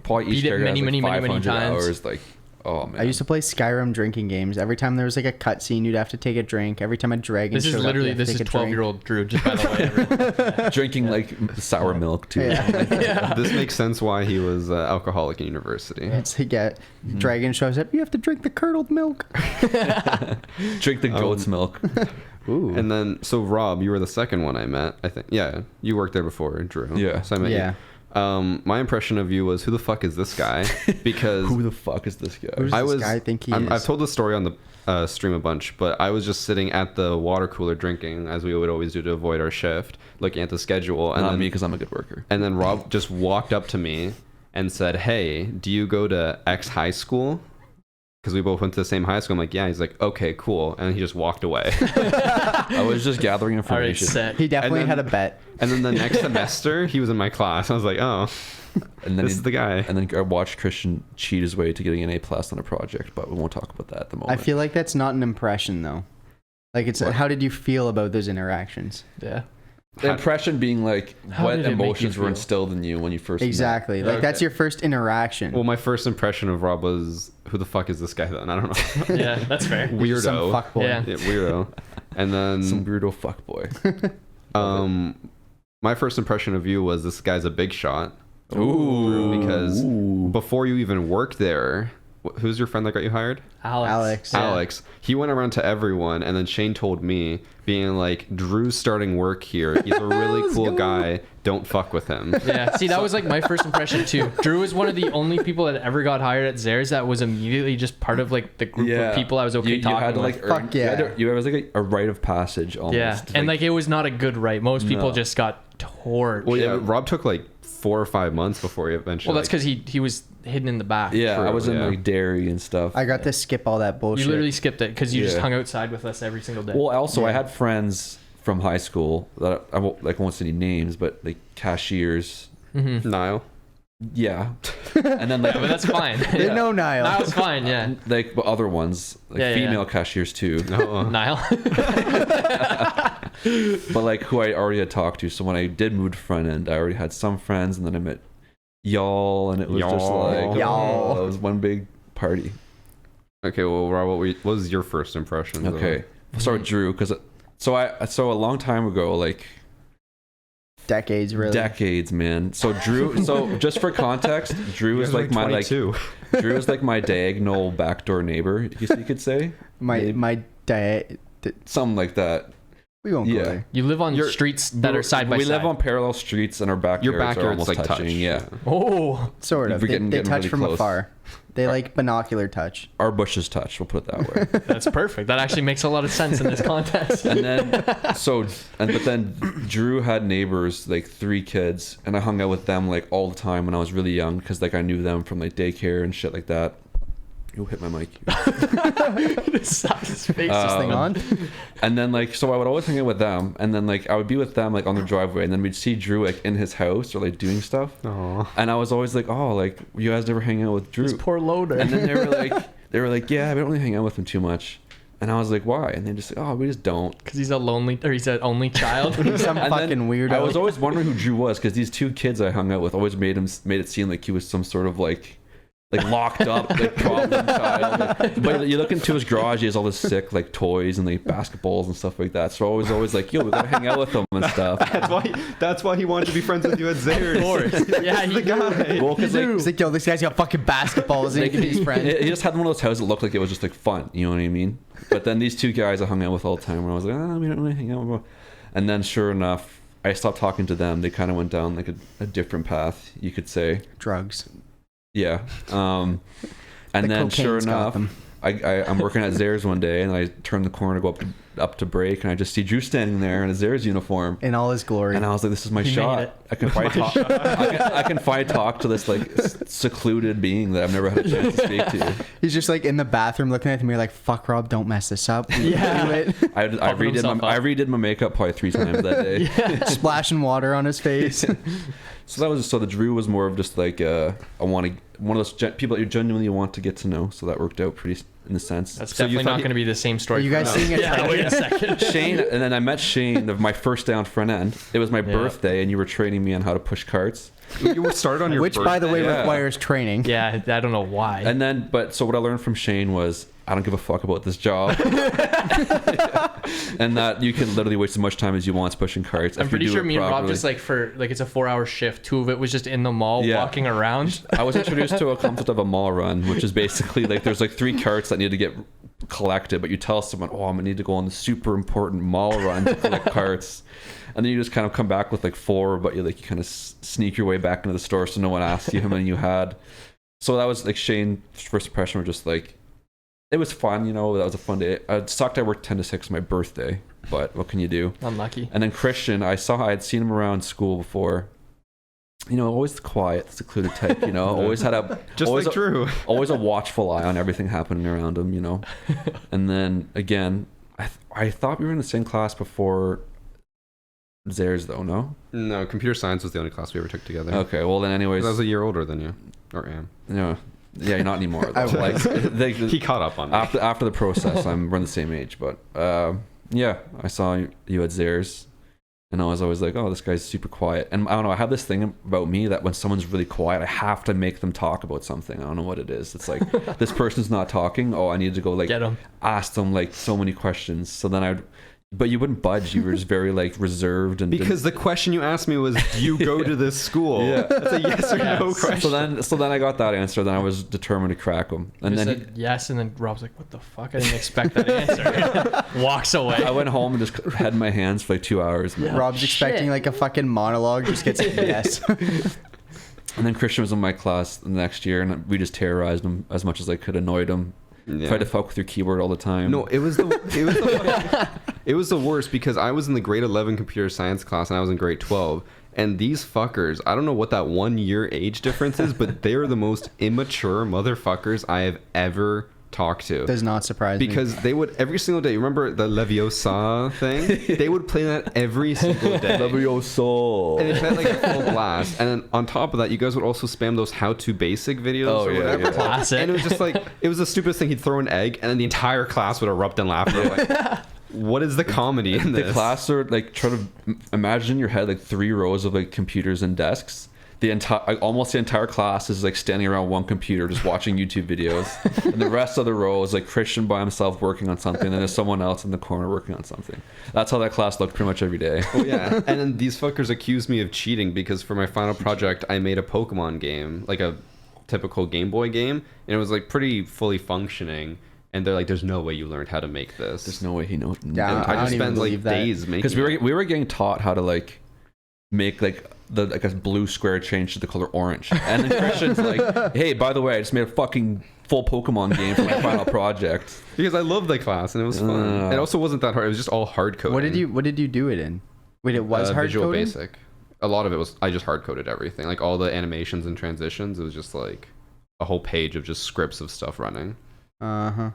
probably each Beat it character has, many, like, many, many 500 times. hours. Like oh man. I used to play Skyrim drinking games. Every time there was like a cutscene, you'd have to take a drink. Every time a dragon This is showed up, literally you'd have to this is take a drink. 12-year-old Drew. Just by the way, everyone. drinking like sour milk too. Yeah. This makes sense why he was alcoholic in university. It's like, yeah, dragon shows up. You have to drink the curdled milk. Drink the goat's milk. Ooh. And then, so Rob, you were the second one I met, I think. Yeah, you worked there before, Drew. Yeah. So I met Yeah. you. My impression of you was, who the fuck is this guy? Because Who the fuck is this guy? Who's I this was. guy think he I've is? told this story on the stream a bunch, but I was just sitting at the water cooler drinking, as we would always do to avoid our shift, looking at the schedule, and Not then me because I'm a good worker. and then Rob just walked up to me and said, "Hey, do you go to X high school?" Because we both went to the same high school. I'm like, "Yeah." He's like, "Okay, cool," and he just walked away. I was just gathering All right, information. set. He definitely And then- had a bet. And then the next semester, he was in my class. I was like, "Oh, And then this is the guy." And then I watched Christian cheat his way to getting an A+ on a project, but we won't talk about that at the I moment. feel like that's not an impression though. Like it's What? how did you feel about those interactions? Yeah. the impression being like How what did it make you emotions were feel? instilled in you when you first met. Exactly. Like that's Okay. your first interaction. Well, my first impression of Rob was, "Who the fuck is this guy?" Then I don't know. Yeah, that's fair. Weirdo. Some fuckboy. Yeah. Yeah, weirdo. And then Some weirdo fuckboy. my first impression of you was, this guy's a big shot. Ooh. Because before you even worked there, who's your friend that got you hired? Alex. Yeah. Alex. He went around to everyone, and then Shane told me, being like, "Drew's starting work here. He's a really cool guy. Don't fuck with him." Yeah, see, that was like my first impression too. Drew was one of the only people that ever got hired at Zaire's that was immediately just part of like the group of people I was okay you talking had to with. like earn, Fuck yeah. you was like a rite of passage almost. Yeah, and like it was not a good right. Most people No. just got torched. Well, yeah, Rob took like 4 or 5 months before he eventually. Well, that's because he was hidden in the back. yeah, True, I was in yeah. like dairy and stuff. I got to skip all that You bullshit. literally skipped it because you just Yeah. hung outside with us every single day. Well, also I Yeah. had friends from high school that I won't say any names, but like cashiers. Niall. Yeah, and then like Yeah, but that's fine. They Yeah. know Niall. Niall's fine. Yeah, like but other ones like Yeah, yeah, female yeah. cashiers too. No. Niall. But like who I already had talked to. So when I did move to front end, I already had some friends, and then I met y'all, and it was just Y'all. like Y'all. it was one big party. Okay, well, Rob, what was your first impression? Okay, we'll start with Drew because so a long time ago, like Decades, really. decades, man. So Drew, so just for context, Drew is like my like Drew is like my diagonal backdoor neighbor. You could say My dad. something like that. We won't go Yeah. there. You live on streets that are side by side. We live on parallel streets, and our backyards Your are backyard's almost like touching. touch. Yeah. Oh, Sort of. We're getting They touch really from close. afar. They like binocular touch. Our bushes touch. We'll put it that way. that's perfect. That actually makes a lot of sense in this context. And then, but then Drew had neighbors, like 3 kids, and I hung out with them like all the time when I was really young, because like I knew them from like daycare and shit like that. You'll hit my mic. His face. Is this thing on? And then like, so I would always hang out with them, and then like I would be with them like on the driveway, and then we'd see Drew like in his house or like doing stuff. Aww. And I was always like, oh, like you guys never hang out with Drew? This poor loader. And then they were like, yeah, we don't really hang out with him too much. And I was like, why? And they just like, oh, we just don't. Because he's he's an only child. He's some And fucking then weirdo. I was always wondering who Drew was, because these 2 kids I hung out with always made it seem like he was some sort of like locked up like problem child. But you look into his garage, he has all this sick like toys and like basketballs and stuff like that. So I was always like, yo, we gotta hang out with him and stuff. That's why he wanted to be friends with you at Zaire. Of course. Yeah, He's the guy. Well, because like, He's like, yo, this guy's got fucking basketballs and he can be his friend. he just had one of those houses that looked like it was just like fun, you know what I mean? But then these 2 guys I hung out with all the time, where I was like, we don't really hang out with them. And then sure enough, I stopped talking to them. They kind of went down like a different path, you could say. Drugs. Yeah. And The then sure cocaine's got enough, them. I'm working at Zaire's one day, and I turn the corner to go up to break, and I just see Drew standing there in a Zaire's uniform. In all his glory. And I was like, this is my He made shot. it. I can finally talk. I can finally talk to this like secluded being that I've never had a chance to speak to. He's just like in the bathroom looking at me like, fuck Rob, don't mess this up. Yeah. Do it. I himself up. redid my makeup probably 3 times that day. Splashing water on his face. So the Drew was more of just like one of those people that you genuinely want to get to know. So that worked out pretty in a sense. That's So you definitely thought not he- going to be the same story. Are you for guys now. seeing a Yeah, trend? wait a second. Shane, and then I met Shane of my first day on front end. It was my birthday, and you were training me on how to push carts. You were started on your Which, by the way, Yeah. requires training. Yeah, I don't know why. And then, so what I learned from Shane was, I don't give a fuck about this job. And that you can literally waste as much time as you want pushing carts. I'm if you pretty do sure it me and Rob properly. just it's a 4-hour shift. 2 of it was just in the mall Yeah. walking around. I was introduced to a concept of a mall run, which is basically like there's like 3 carts that need to get collected, but you tell someone, oh, I'm gonna need to go on the super important mall run to collect carts, and then you just kind of come back with like 4, but you kind of sneak your way back into the store so no one asks you how many you had. So that was like Shane's first impression was just like, it was fun, that was a fun day. It sucked I worked 10 to 6 my birthday, but what can you do? Unlucky. And then Christian, I had seen him around school before. Always the quiet, secluded type, always had Just always like Drew. always a watchful eye on everything happening around him, And then again, I thought we were in the same class before Zaire's though, no? No, computer science was the only class we ever took together. Okay, well then anyways. I was a year older than you. Or am. No. Yeah, not anymore. I Though. was. He caught up on me. after the process, we're the same age, but yeah, I saw you at Zaire's, and I was always like, oh, this guy's super quiet. And I don't know, I have this thing about me that when someone's really quiet, I have to make them talk about something. I don't know what it is. It's like, this person's not talking. Oh, I need to go Get 'em. ask them so many questions. So then but you wouldn't budge. You were just very reserved and Because the question you asked me was, do you go to this school? Yeah. That's a yes or no question. So then I got that answer. Then I was determined to crack him. And Just then said yes, and then Rob's like, "What the fuck? I didn't expect that answer." Walks away. I went home and just had my hands for 2 hours. Yeah. Rob's expecting Shit. like a fucking monologue, just gets a yes. And then Christian was in my class the next year, and we just terrorized him as much as I could, annoyed him. Yeah. Tried to fuck with your keyboard all the time. No, it was the worst because I was in the grade 11 computer science class and I was in grade 12. And these fuckers, I don't know what that 1 year age difference is, but they're the most immature motherfuckers I have ever talked to. Does not surprise me. Because they would every single day. You remember the Leviosa thing? They would play that every single day. Leviosa. And they played like a full blast. And then on top of that, you guys would also spam those how-to basic videos Oh, or yeah, whatever. yeah. Classic. And it was just like, it was the stupidest thing. He'd throw an egg, and then the entire class would erupt in laughter. Like, what is the comedy in this? The class are try to imagine in your head 3 rows of computers and desks. The entire almost the entire class is standing around one computer just watching YouTube videos, and the rest of the row is Christian by himself working on something, and there's someone else in the corner working on something. That's how that class looked pretty much every day. Oh yeah, and then these fuckers accused me of cheating because for my final project I made a Pokemon game, like a typical Game Boy game, and it was pretty fully functioning. and they're like, "There's no way you learned how to make this." There's no way he knows. Yeah, And I don't just even spent like believe that. days making. Because we were getting taught how to like make like a blue square change to the color orange, and then Christian's like, "Hey, by the way, I just made a fucking full Pokemon game for my final project." because I loved the class and it was fun. It also wasn't that hard. It was just all hard coding. What did you do it in? Wait, it was hard Visual coding? Basic. A lot of it was I just hard coded everything, like all the animations and transitions. It was just like a whole page of just scripts of stuff running. Uh-huh.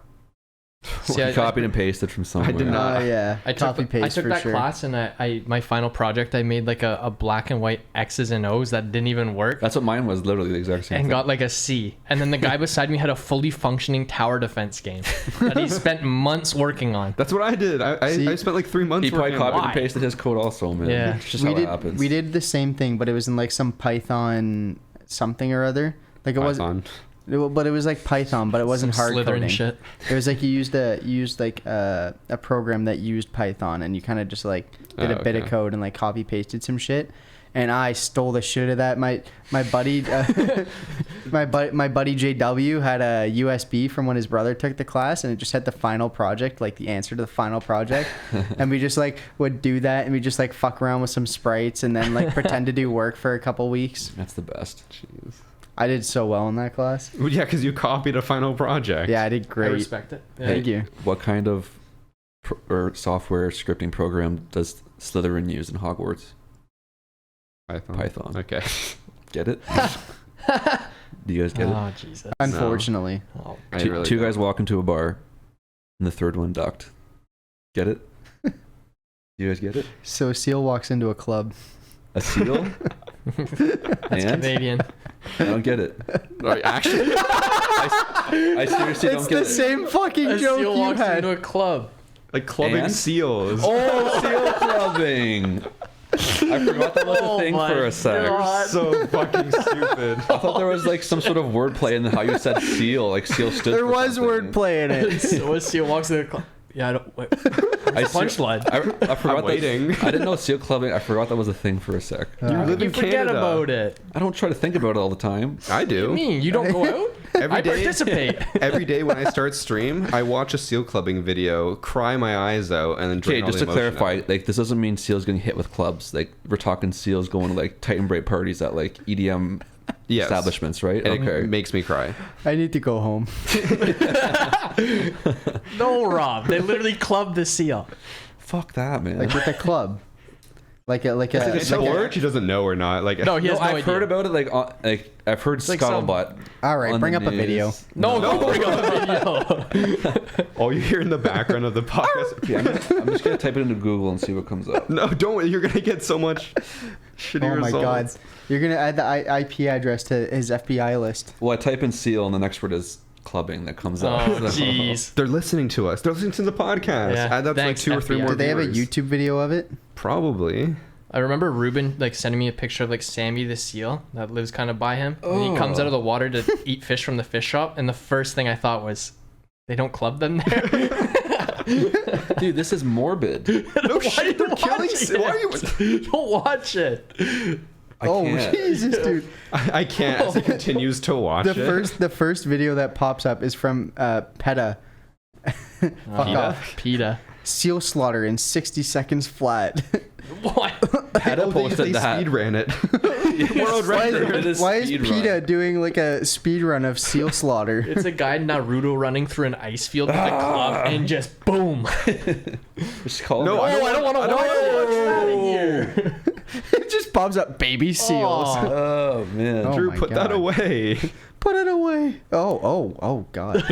See, He copied and pasted from somewhere. did not. Oh yeah. I took paste for that sure. class, and I my final project, I made like a black and white X's and O's that didn't even work, That's what mine was. Literally the exact same and thing. got like a C. And then the guy beside me had a fully functioning tower defense game that he spent months working on. That's what I did. See, I spent like 3 months. He probably working on copied Why? and pasted his code also, man. Yeah. It's just how it happens. We did the same thing, but it was in like some Python something or other. Like it Python. but it was like Python, but it wasn't Some hard Slytherin coding. shit. It was like you used like a program that used Python, and you kind of just like did a bit of okay. code and like copy pasted some shit. And I stole the shit of that. My buddy, my buddy JW had a USB from when his brother took the class, and it just had the final project, like the answer to the final project. And we just like would do that, and we just like fuck around with some sprites, and then like pretend to do work for a couple weeks. That's the best. Jeez. I did so well in that class. Well, yeah, because you copied a final project. Yeah, I did I great. respect it. Yeah. Thank you. What kind of software scripting program does Slytherin use in Hogwarts? Python. Okay. Get it? Do you guys get it? Oh Jesus. Unfortunately, Oh, I Two, really two don't. guys walk into a bar, and the third one ducked. Get it? You guys get it? so Seal walks into a club. A seal? that's And? Canadian. I don't get it. Right, actually, I seriously It's don't get the it. same fucking A joke seal you walks had. into a club. like clubbing And? seals. Oh, seal clubbing! I forgot that was a thing for a sec. God. So fucking stupid. I thought there was like some sort of wordplay in how you said seal, like seal stood. There for was something. wordplay in it. So a seal walks into a club. Yeah, I don't. Wait. Punchline. I forgot I'm waiting. I didn't know seal clubbing. I forgot that was a thing for a sec. You live You in forget Canada. about it. I don't try to think about it all the time. I What do you do. mean? You don't go out? Every I day- participate. Every day when I start stream, I watch a seal clubbing video, cry my eyes out, and then Okay, drain all just the to emotion clarify, out. like this doesn't mean seals getting hit with clubs. Like we're talking seals going to like Titan Braid parties at like EDM Yes. establishments, right? And Okay. it makes me cry. I need to go home. No, Rob. They literally clubbed the seal. Fuck that, man. Like with a club. Like a It's so she doesn't know or not. Like No, he has no I've idea. heard about it. Like I've heard like scuttlebutt. All right, on bring the up a news. video. No, don't bring up a video. all you hear in the background of the podcast. Okay, I'm just gonna type it into Google and see what comes up. No, don't. You're gonna get so much shitty Oh my results. god. You're gonna add the IP address to his FBI list. Well, I type in seal, and the next word is clubbing that comes up. Oh, jeez. They're listening to us. They're listening to the podcast. Yeah, Add that to like thanks, 2 or 3 FBI. more Do they have a viewers. YouTube video of it? Probably. I remember Ruben like sending me a picture of like Sammy the seal that lives kind of by him. And he comes out of the water to eat fish from the fish shop, and the first thing I thought was, they don't club them there. Dude, this is morbid. No shit. They're killing. Why are you? Don't watch it. I Oh can't. Jesus, dude! I can't. As he continues to watch it. The first video that pops up is from PETA. Fuck off. PETA. Seal slaughter in 60 seconds flat. What? PETA Oh, they posted that. speed ran it. World Why record. It is why is speed PETA run. doing like a speed run of seal slaughter? It's a guy Naruto running through an ice field with a club and just boom. Just call No, it. I I don't want to watch that in here. It just pops up baby seals. Aw. Oh man. Oh Drew, my put God. that away. Put it away. Oh God.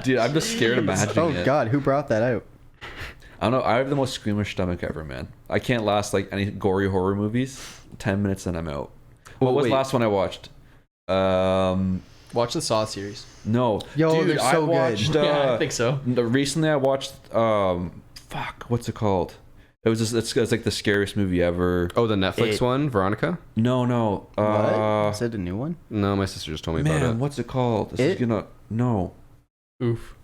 Dude, I'm just scared imagining Oh it. God, who brought that out? I don't know. I have the most squeamish stomach ever, man. I can't last like any gory horror movies. 10 minutes and I'm out. What was wait. the last one I watched? Watch the Saw series. No. Yo, Dude, they're I so good. watched, Yeah, I think so. Recently I watched fuck, what's it called? It was just it's like the scariest movie ever. Oh, the Netflix one, Veronica? No. What? Is it a new one? No, my sister just told me about Man, it. what's it called? This It? is gonna no. Oof.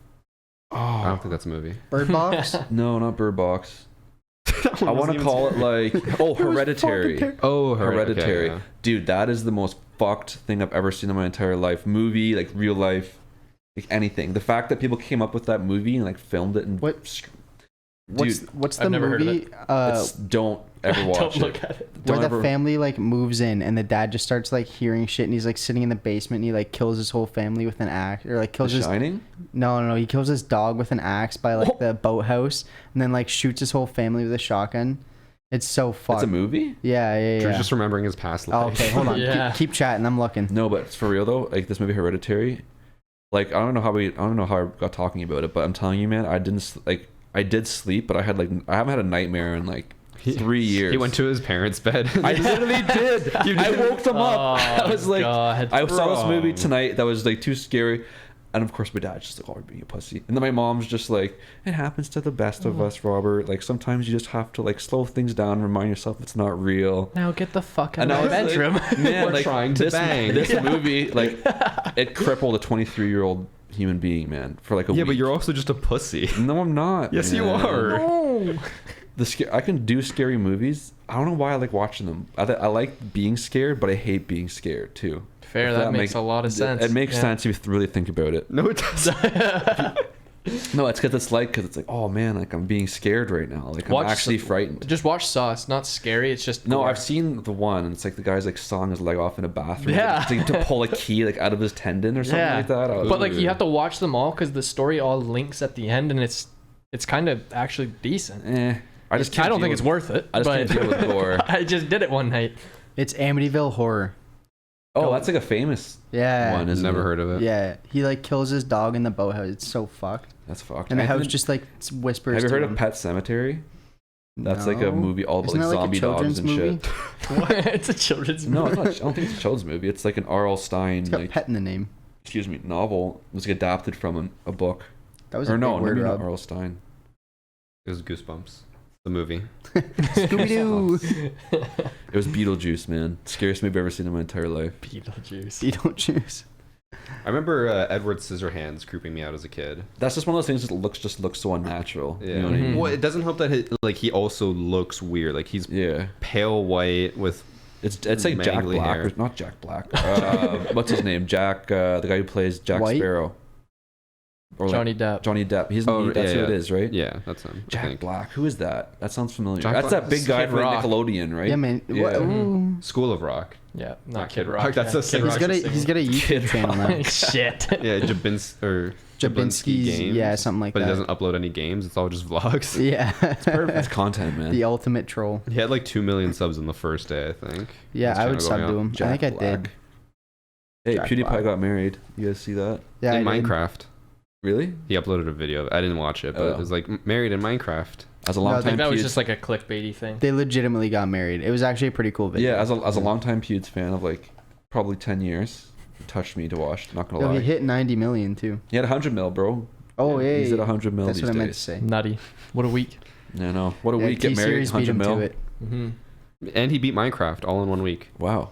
I don't think that's a movie. Bird Box? No, not Bird Box. I want to call it like Hereditary. Oh, Hereditary. Okay, yeah. Dude, that is the most fucked thing I've ever seen in my entire life. Movie, like real life. Like anything. The fact that people came up with that movie and like filmed it and What's the I've never heard of movie don't ever watch Don't it. look at it. where Don't the ever- family like moves in and the dad just starts like hearing shit and he's like sitting in the basement and he like kills his whole family with an axe or like The kills his Shining? no he kills his dog with an axe by like the boathouse and then like shoots his whole family with a shotgun. It's so fucked. It's a movie? Yeah. Drew's just remembering his past Oh, life. okay, hold on. Yeah. Keep chatting. I'm looking. No, but it's for real though. Like this movie Hereditary. Like I don't know how I got talking about it, but I'm telling you, man, I did sleep, but I haven't had a nightmare in like 3 years. He went to his parents' bed. I literally did. I woke them up. I was like, God. I saw this movie Bro. tonight that was like too scary. And of course my dad's just like, oh, you're being a pussy. And then my mom's just like, it happens to the best of us, Robert. Like sometimes you just have to like slow things down and remind yourself it's not real. Now get the fuck out And of I my was bedroom. like, man, We're like trying to bang. this movie, like it crippled a 23-year-old human being, man, for like a Yeah, week. but you're also just a pussy. No, I'm not. Yes, you man. are. No. I can do scary movies. I don't know why I like watching them. I like being scared, but I hate being scared too. Fair, If that makes a lot of sense. It makes Yeah. sense if you really think about it. No, it doesn't. No, it's because it's like, oh man, like I'm being scared right now. Like I'm Watch actually some- frightened. Just watch Saw. It's not scary. It's just No, gore. I've seen the one, and it's like the guy's like sawing his leg off in a bathroom. Yeah. Like, to pull a key like out of his tendon or something Yeah. like that. I was But like Ooh. you have to watch them all because the story all links at the end, and it's kind of actually decent. I just can't I don't think deal it's with- worth it. I just but can't deal with gore. I just did it one night. It's Amityville Horror. Oh, that's like a famous Yeah. one, isn't Never it? heard of it. Yeah. He like kills his dog in the boathouse. It's so fucked. That's fucked. And the I house haven't- just like whispers. Have you to heard him. of Pet Cemetery? That's like a No. movie all about Isn't like that zombie a dogs children's and movie? shit. It's a children's No, movie. it's not, I don't think it's a children's movie. It's like an R.L. Stein, It's got like, pet in the name. excuse me, novel. It was like adapted from a book. That was Or a no, big word, maybe not Rob. R.L. Stein. It was Goosebumps, the movie. Scooby Doo. It was Beetlejuice, man. Scariest movie I've ever seen in my entire life. Beetlejuice. Beetlejuice. I remember Edward Scissorhands creeping me out as a kid. That's just one of those things that looks so unnatural. Yeah. You know what I mean? Well, it doesn't help that he also looks weird. Like he's Yeah. pale white with It's like Jack Mangly Black, hair. or not Jack Black. What's his name? Jack, the guy who plays Jack White? Sparrow. Or like Johnny Depp. Johnny Depp. That's Oh, who yeah, it yeah. is, right? yeah, that's him. I Jack think. Black. Who is that? That sounds familiar. Jack That's Black? that big guy Kid from Rock. Nickelodeon, right? Yeah, man. Yeah. What- ooh. School of Rock. Yeah, Not not Kid Kid Rock. Rock. That's yeah. a singer. He's got a YouTube channel now. Shit. Yeah, Jabinski's, Games. yeah, something like But that. he doesn't upload any games. It's all just vlogs. Yeah. It's content, man. The ultimate troll. He had like 2 million subs in the first day, I think. Yeah, His I would channel sub going to up. him. Jack I think I Black. did. Hey, Jack PewDiePie Black. got married. You guys see that? Yeah, in I did. Minecraft. Really? He uploaded a video. I didn't watch it, but Oh. it was like married in Minecraft. As a No, I long I think time that was Pewds- just like a clickbaity thing. They legitimately got married. It was actually a pretty cool video. yeah, as a long time Pewds fan of like probably 10 years, it touched me to watch. Not gonna Yo, lie. he hit 90 million too. He had 100 mil, bro. Oh, yeah. He's at 100 mil That's these what I meant to days. say. Nutty. What a week. Yeah, no. What a Yeah, week. Get married, T-Series beat 100 him mil. to it. Mm-hmm. And he beat Minecraft all in 1 week. Wow.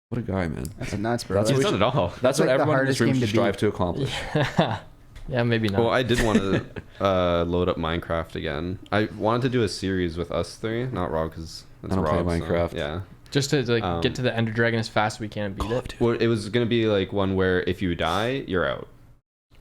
What a guy, man. That's nuts, bro. That's He's what done it all. That's like what the everyone in hardest this room game should to strive beat. to accomplish. Yeah, maybe not. Well, I did want to load up Minecraft again. I wanted to do a series with us three, not Rob, because that's I don't play Rob, so, Minecraft. yeah. Just to like Um, get to the Ender Dragon as fast as we can and beat it. Well, it was gonna be like one where if you die, you're out,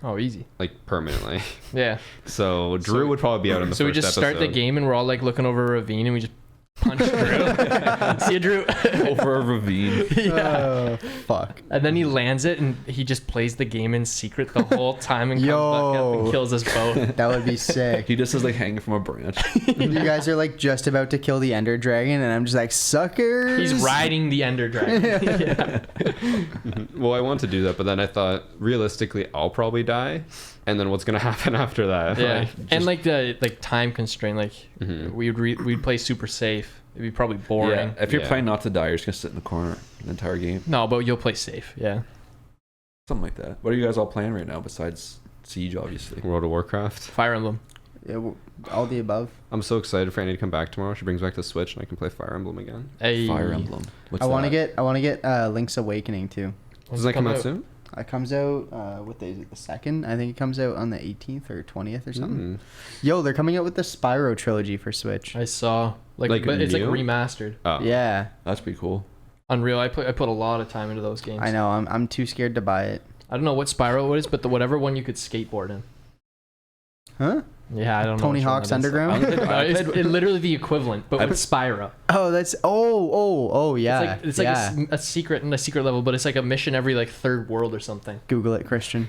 Oh, easy. like permanently. Yeah. So Drew would probably be out in the So we first just start the episode. game and we're all like looking over a ravine and we just punch Drew. See you, Drew. Over a ravine. Yeah. Oh, fuck. And then he lands it and he just plays the game in secret the whole time and comes back up Yo. and kills us both. That would be sick. He just is like hanging from a branch. You guys are like just about to kill the Ender Dragon, and I'm just like, suckers. He's riding the Ender Dragon. Yeah. Well, I want to do that, but then I thought realistically, I'll probably die, and then what's gonna happen after that? Yeah. Like, And just- like the time constraint, like Mhm. we'd play super safe. It'd be probably boring. Yeah. If you're Yeah. playing not to die, you're just gonna sit in the corner the entire game. No, but you'll play safe. Yeah. Something like that. What are you guys all playing right now besides Siege, obviously? World of Warcraft. Fire Emblem. Yeah, all the above. I'm so excited for Annie to come back tomorrow. She brings back the Switch, and I can play Fire Emblem again. Hey. Fire Emblem. What's I want to that? get Link's Awakening too. When's Does it that come out soon? It comes out what day is it? The 2nd? I think it comes out on the 18th or 20th or something. Mm. Yo, they're coming out with the Spyro trilogy for Switch. I saw like but it's like new? remastered. Oh. Yeah, That's pretty cool. Unreal. I put a lot of time into those games. I know. I'm too scared to buy it. I don't know what spiral it is, but the whatever one you could skateboard in. Huh? Yeah, I don't know. Tony which one Hawk's that is. Underground? No, it's literally the equivalent, but with Spyro. Oh, that's yeah. It's like a secret level, but it's like a mission every like third world or something. Google it, Christian.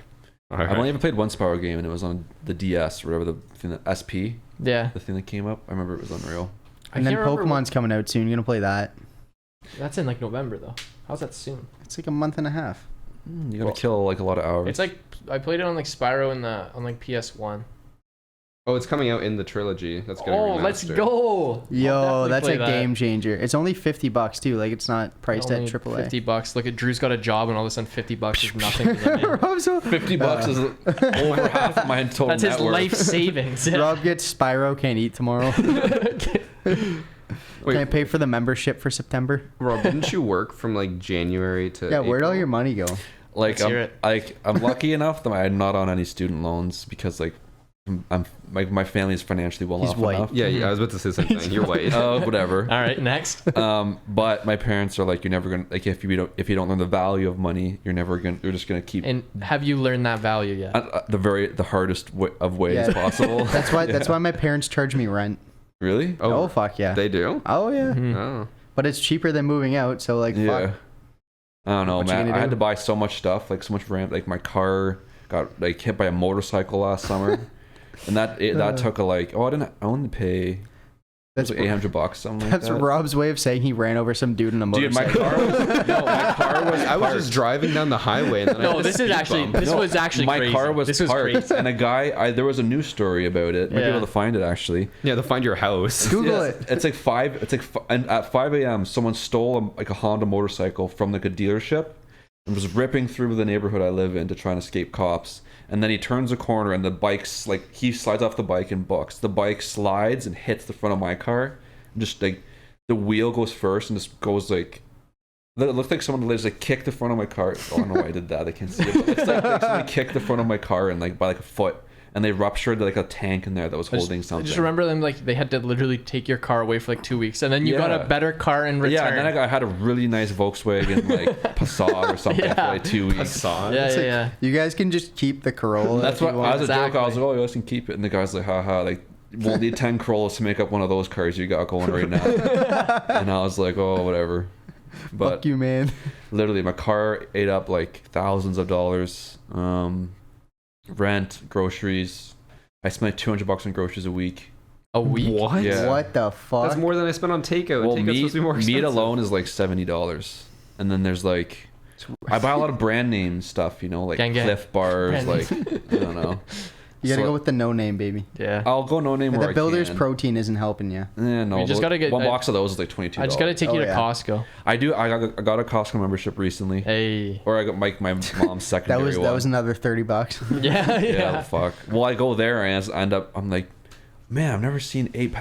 Alright. I've only ever played one Spyro game, and it was on the DS, or whatever the thing, the SP, Yeah. the thing that came up. I remember it was unreal. And then Pokemon's coming out soon. You're gonna play that. That's in like November though. How's that soon? It's like a month and a half. You gotta kill like a lot of hours. It's like I played it on like Spyro on like PS1. Oh, it's coming out in the trilogy. That's gonna Oh, let's go! Yo, that's a game changer. It's only $50 too. Like it's not priced at AAA. $50. Look at Drew's got a job, and all of a sudden $50 is nothing to him. Rob, so, $50 is over half of my total That's his net worth. life savings. Yeah. Rob gets Spyro, can't eat tomorrow. Can I pay for the membership for September? Rob, didn't you work from like January to Yeah, where'd all April? your money go? Like Let's hear it. I'm lucky enough that I'm not on any student loans because like my family is financially well He's off white. enough. Yeah, I was about to say the same thing. You're white. Whatever. All right, next. But my parents are like, you're never gonna like if you don't learn the value of money, you're just gonna keep And have you learned that value yet? the hardest of ways Yeah. possible. That's why my parents charge me rent. Really? Oh fuck yeah. They do? Oh yeah. Mhm. Oh. But it's cheaper than moving out, so like Yeah. fuck. I don't know, What you man. gonna I had do? to buy so much stuff, like so much ramp. Like my car got like hit by a motorcycle last summer, and that took I only pay. That's That's like $800, something like That's that. Rob's way of saying he ran over some dude in a Dude, motorcycle. my car was. I was just driving down the highway and then I No, hit a this is speed actually bump. this was actually my crazy. car was this was parked, crazy. and a guy. There was a news story about it. Might be Yeah. able to find it actually. Yeah, to find your house. Google Yeah, it. It's like five. It's like and at 5 a.m. someone stole a Honda motorcycle from like a dealership and was ripping through the neighborhood I live in to try and escape cops. And then he turns a corner and the bike's like he slides off the bike and books. The bike slides and hits the front of my car. Just like the wheel goes first and just goes like. It looked like someone just like kicked the front of my car. Oh, I don't know why I did that. I can't see it. But it's like someone kicked the front of my car and like by like a foot. And they ruptured like a tank in there that was holding something. Just remember them like they had to literally take your car away for like 2 weeks, and then you got a Yeah. better car in return. Yeah, and then I had a really nice Volkswagen like Passat or something for Yeah. like 2 weeks. Passat. yeah, It's yeah, like, yeah. You guys can just keep the Corolla. That's if you what want. I was a joke. I was Exactly. like, oh, you guys can keep it, and the guy's like, haha, like won't need 10 Corollas to make up one of those cars you got going right now. And I was like, oh, whatever. But Fuck you, man. literally, my car ate up like thousands of dollars. Rent, groceries. I spent $200 on groceries a week. A week. What? Yeah. What the fuck? That's more than I spent on takeout. Well, Takeout's supposed to be more meat expensive. alone is like $70, and then there's like I buy a lot of brand name stuff, you know, like Gang, gang. Cliff Bars, Brand like I don't know. You gotta So- go with the no name, baby. Yeah. I'll go no name where The builder's I can. protein isn't helping you. No, You just gotta get- one I- box of those is like $22. I just gotta take you Oh, to yeah. Costco. I got a Costco membership recently, Hey. or I got my mom's That secondary was another $30. Yeah, Yeah, yeah. fuck. Well, I go there and I end up. I'm like, man, I've never seen eight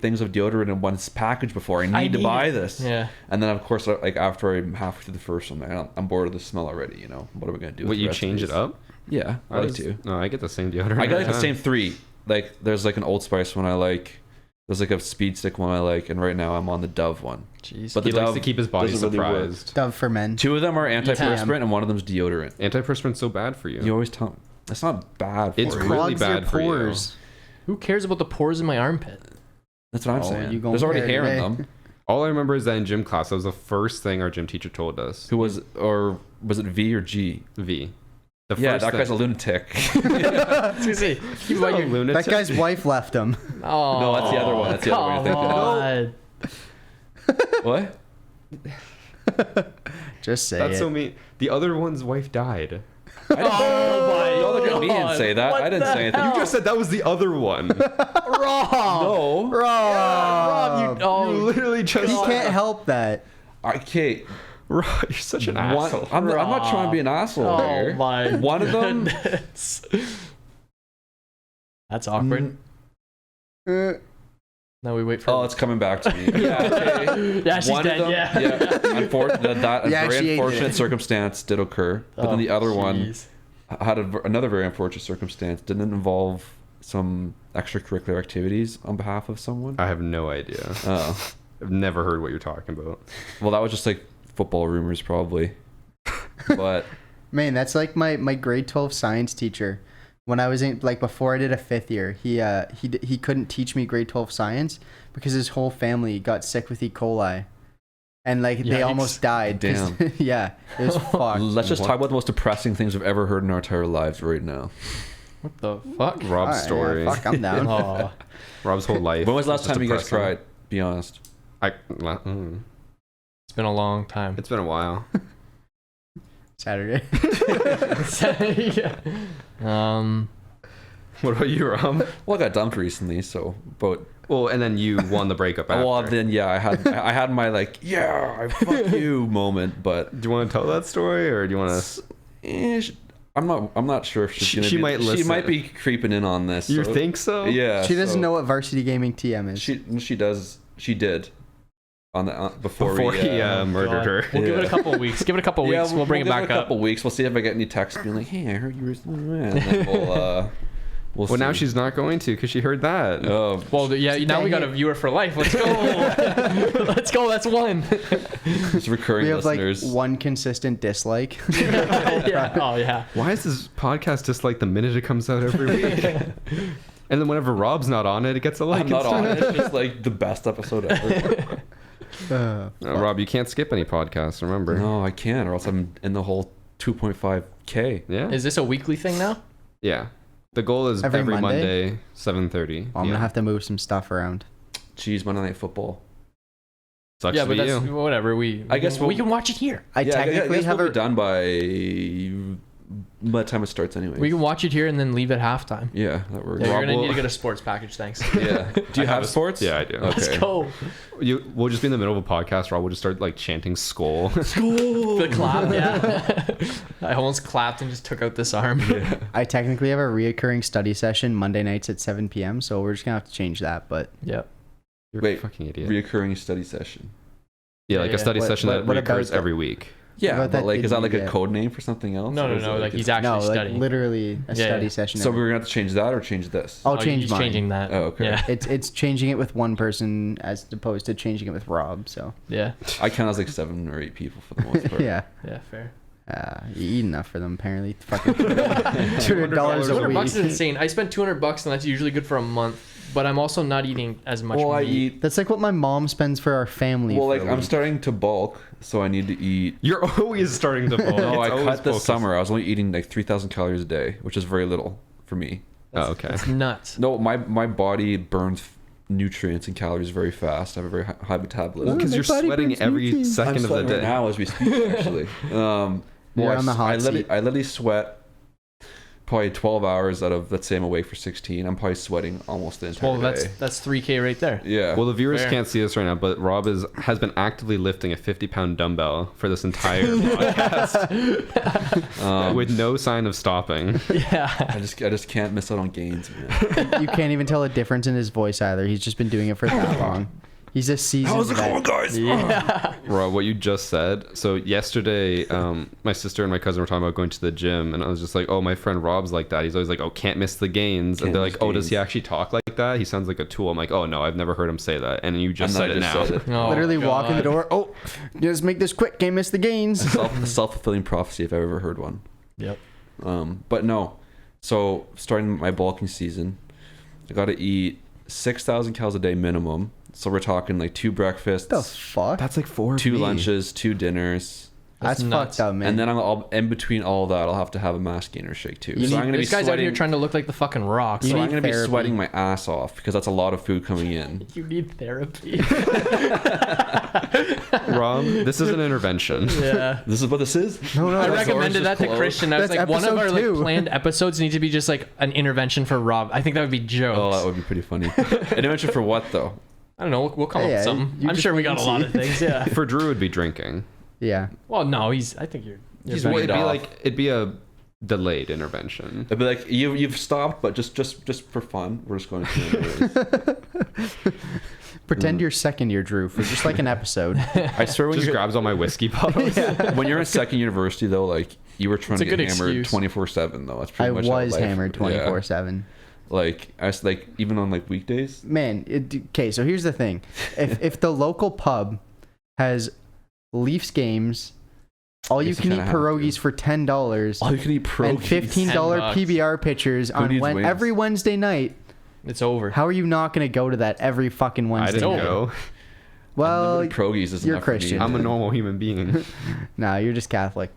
things of deodorant in one package before. I need to need buy it. this. Yeah. And then of course, like after I'm halfway through the first one, I'm bored of the smell already. You know, what are we gonna do? What, with the you rest of change it these? up? Yeah, I like to. No, I get the same deodorant. I got every like the time. same three. Like there's like an Old Spice one I like. There's like a Speed Stick one I like, and right now I'm on the Dove one. Jeez. But He the likes Dove to keep his body doesn't really work. surprised. Dove for men. Two of them are antiperspirant, and one of them's deodorant. Antiperspirant's so bad for you. You always tell. That's not bad. For It's you. really Clogs your bad for you. pores. Who cares about the pores in my armpit? That's what I'm Oh, saying. you gonna There's already care hair in today. them. All I remember is that in gym class, that was the first thing our gym teacher told us. Who was, or was it V or G? V. The Yeah, first that guy's a thing. lunatic. Seriously. He's not a lunatic. That guy's wife left him. Oh. No, that's the other one. That's the other one you're thinking What? Just say That's it. so mean. The other one's wife died. Oh my Don't look at me and God. say that. What I didn't the say anything. hell? You just said that was the other one. Rob. No. Rob, You, oh, You literally just he said can't help that. Okay. Rob, you're such an One, asshole. I'm not trying to be an asshole oh here. my One of them. goodness. That's awkward. Uh, Now we wait for. Oh, it's coming back to me. Yeah. Okay. Yeah, she's One dead. of them. Yeah. Unfortunate that a Yeah, she very ate unfortunate it. circumstance did occur, but then the Oh, other one jeez. had another very unfortunate circumstance. Didn't involve some extracurricular activities on behalf of someone. I have no idea. Oh. I've never heard what you're talking about. Well, that was just like football rumors, probably. But Man, that's like my grade 12 science teacher. When I was in, like, before I did a 5th year, he couldn't teach me grade 12 science because his whole family got sick with E. coli. And, like, they Yikes. almost died. Damn. Yeah, it was fucked. Let's just talk about the most depressing things we've ever heard in our entire lives right now. What the fuck? Rob's Alright, story. Yeah, fuck, I'm down. Oh, Rob's whole life. When was the last is just time you guys depressing. cried? Be honest. it's been a long time. It's been a while. Saturday. Yeah. What about you, Rob? Well, I got dumped recently, so but Well, and then you won the breakup after. well then yeah, I had my like I fuck you moment, but Do you want to tell that story, or do you want to? I'm not sure if she's gonna. She might listen. She might be creeping in on this. You so- think so? Yeah. She doesn't so- know what Varsity Gaming TM is. She does. She did. On the before Before we, he murdered God. her. We'll give it a couple weeks. Give it a couple weeks. We'll bring it give back a couple up. weeks. We'll see if I get any texts being like, "Hey, I heard you were," and then we'll Well, see. now she's not going to because she heard that. Oh, Well, yeah. Now we got a viewer for life. Let's go. Let's go. That's one. it's recurring We have listeners. like one consistent dislike. Yeah. Oh yeah. Why is this podcast just like the minute it comes out every week? And then whenever Rob's not on it, it gets a like. I'm not instead. on it. It's just like the best episode ever. Rob, you can't skip any podcasts. Remember? No, I can't, or else I'm in the whole 2.5K. Yeah. Is this a weekly thing now? Yeah. The goal is Every every Monday? Monday, 7:30. I'm gonna have to move some stuff around. Jeez, Monday Night Football. Sucks Yeah, to but be that's you. whatever. I guess we can watch it here. I Yeah, technically guess have we'll a be done by the time it starts anyway. We can watch it here and then leave at halftime. Yeah, that works. Yeah, you're Rob gonna will- need to get a sports package. Thanks. Yeah. Do you have sports? Yeah, I do. Okay. Let's go. We'll just be in the middle of a podcast. Rob will just start like chanting "skull." The clap. Yeah. I almost clapped and just took out this arm. I technically have a reoccurring study session Monday nights at 7 p.m. So we're just gonna have to change that. But Yep. You're Wait, a fucking idiot. Reoccurring study session. Yeah, like Yeah, a study What- session what that about recurs the- every week. Yeah, But but that like, is that didn't like a get- code name for something else? No, or no, is it no. Like a- he's actually no, like studying. literally a Yeah, study yeah. session. So every- we're gonna have to change that or change this. I'll Oh, change he's mine. changing that. Oh, okay. Yeah. It's changing it with one person as opposed to changing it with Rob. So Yeah. I count as like 7 or 8 people for the most part. yeah, Yeah. Fair. you eat enough for them apparently. Fucking $200 a $200 week. bucks is insane. I spend $200 and that's usually good for a month. But I'm also not eating as much. Well, I meat. eat. That's like what my mom spends for our family. Well, for like a I'm week. starting to bulk, so I need to eat. You're always starting to fall. No, It's I always cut this focused. summer. I was only eating like 3,000 calories a day, which is very little for me. Oh, okay. It's nuts. No, my body burns nutrients and calories very fast. I have a very high metabolism. Because my you're body sweating burns every nutrients. I'm second of the sweating day. right now as we speak, actually. Well, You're on the hot seat. I literally sweat probably 12 hours out of, let's say I'm awake for 16. I'm probably sweating almost the entire Well, day. that's 3K right there. Yeah. Well, the viewers Fair. can't see us right now, but Rob has been actively lifting a 50-pound dumbbell for this entire podcast with no sign of stopping. Yeah. I just can't miss out on gains, man. You can't even tell a difference in his voice either. He's just been doing it for that long. He's a seasoned vet. guys? Yeah. Rob, what you just said. So yesterday, my sister and my cousin were talking about going to the gym, and I was just like, "Oh, my friend Rob's like that. He's always like, oh, can't miss the gains." Can't And they're miss like, "Oh, does he gains. actually talk like that? He sounds like a tool." I'm like, "Oh no, I've never heard him say that." And you just said it now. Oh, Literally walk in the God. door. Oh, just make this quick. Can't miss the gains. Self-fulfilling prophecy, if I've ever heard one. Yep. But no. So starting my bulking season, I got to eat 6,000 calories a day minimum. So we're talking like 2 breakfasts, The fuck? That's like 4 2 lunches, 2 dinners, That's nuts. fucked up, man. and then I'll in between all that, I'll have to have a mass gainer shake too. You So need- I'm gonna be This guy's out here sweating. trying to look like the fucking Rock. You So So I'm need gonna be therapy. sweating my ass off because that's a lot of food coming in. you need therapy. Rob, this is an intervention. Yeah. This is what this is. No, no, I that's- recommended that to Christian. I was That's like, one of our episode 2. like planned episodes need to be just like an intervention for Rob. I think that would be jokes. Oh, that would be pretty funny. Intervention for what though? I don't know. We'll come up Yeah, with something. you I'm just sure we wait got a and lot see. of things. Yeah. For Drew, it'd be drinking. Yeah. Well, no, I think you're. He's better. way It'd be off. like it'd be a delayed intervention. It'd be like you've stopped, but just for fun, we're just going to. Pretend you're second year, Drew, for just like an episode. I swear when Just you're grabs all my whiskey bottles. when you're in second university though, like you were trying It's to a get good hammered excuse. 24/7 though. That's I pretty much how was life- hammered yeah. 24/7. Like I was like even on like weekdays. Man, okay, so here's the thing. If the local pub has Leafs games All you Guess you can eat kinda have to. pierogies for $10 All you can eat pierogies. and $15 $10. PBR pitchers on needs wings? every Wednesday night. It's over. How are you not going to go to that every fucking I Wednesday didn't night? go. Well, Unlimited pierogies is you're enough for me. Christian. I'm a normal human being. nah, you're just Catholic.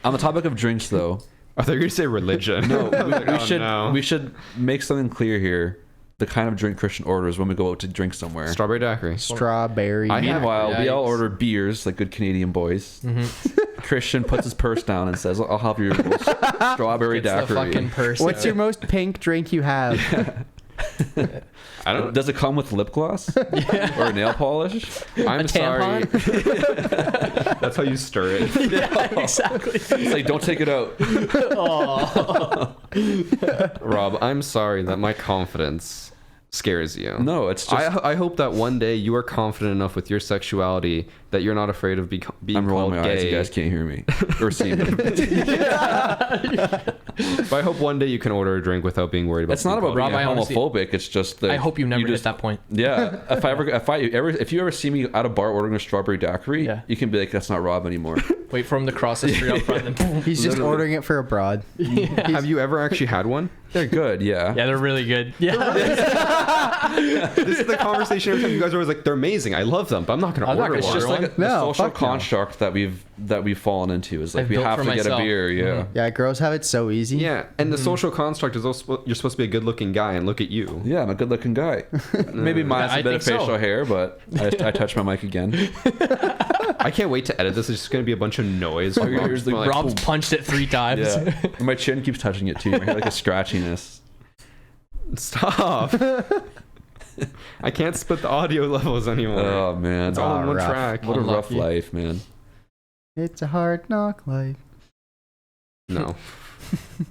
On the topic of drinks, though, I thought you were going to say religion. no, Oh, we should make something clear here. The kind of drink Christian orders when we go out to drink somewhere. Strawberry daiquiri. Strawberry. Meanwhile, we all Yikes. order beers like good Canadian boys. Christian puts his purse down and says, "I'll have your strawberry It's the fucking daiquiri." person. What's your most pink drink you have? I don't. Does it come with lip gloss or nail polish? I'm A sorry. tampon? That's how you stir it. Yeah, exactly. It's like, don't take it out. Rob, I'm sorry that my confidence scares you. No, it's just I hope that one day you are confident enough with your sexuality that you're not afraid of being I'm rolling called my eyes. gay. You guys can't hear me or see me. But I hope one day you can order a drink without being worried about. It's not being about called being Rob, I honestly- homophobic. It's just that I hope you never just hit that point. Yeah, if you ever see me at a bar ordering a strawberry daiquiri, Yeah. you can be like, that's not Rob anymore. Wait for him to cross the street out front. And He's just ordering it for a broad. Have you ever actually had one? They're good, yeah. yeah, they're really good. Yeah. This is the conversation every time you guys are always like, they're amazing. I love them, but I'm not going to I'm not order gonna one. It's just like No, the social fuck no. construct that we've fallen into is like I've we built have for to get myself. a beer, yeah. Yeah, girls have it so easy. Yeah, and the social construct is also you're supposed to be a good-looking guy, and look at you. Yeah, I'm a good-looking guy. Maybe mine's I a bit of think so. facial hair, but I touched my mic again. I can't wait to edit this. It's just going to be a bunch of noise. Oh, you're Rob's like, like, Rob's punched it 3 times. Yeah, and my chin keeps touching it too. I hear like a scratchiness. Stop. I can't split the audio levels anymore. Oh man, It's all in one rough. track. what a rough Unlucky. life, man. It's a hard knock life. No.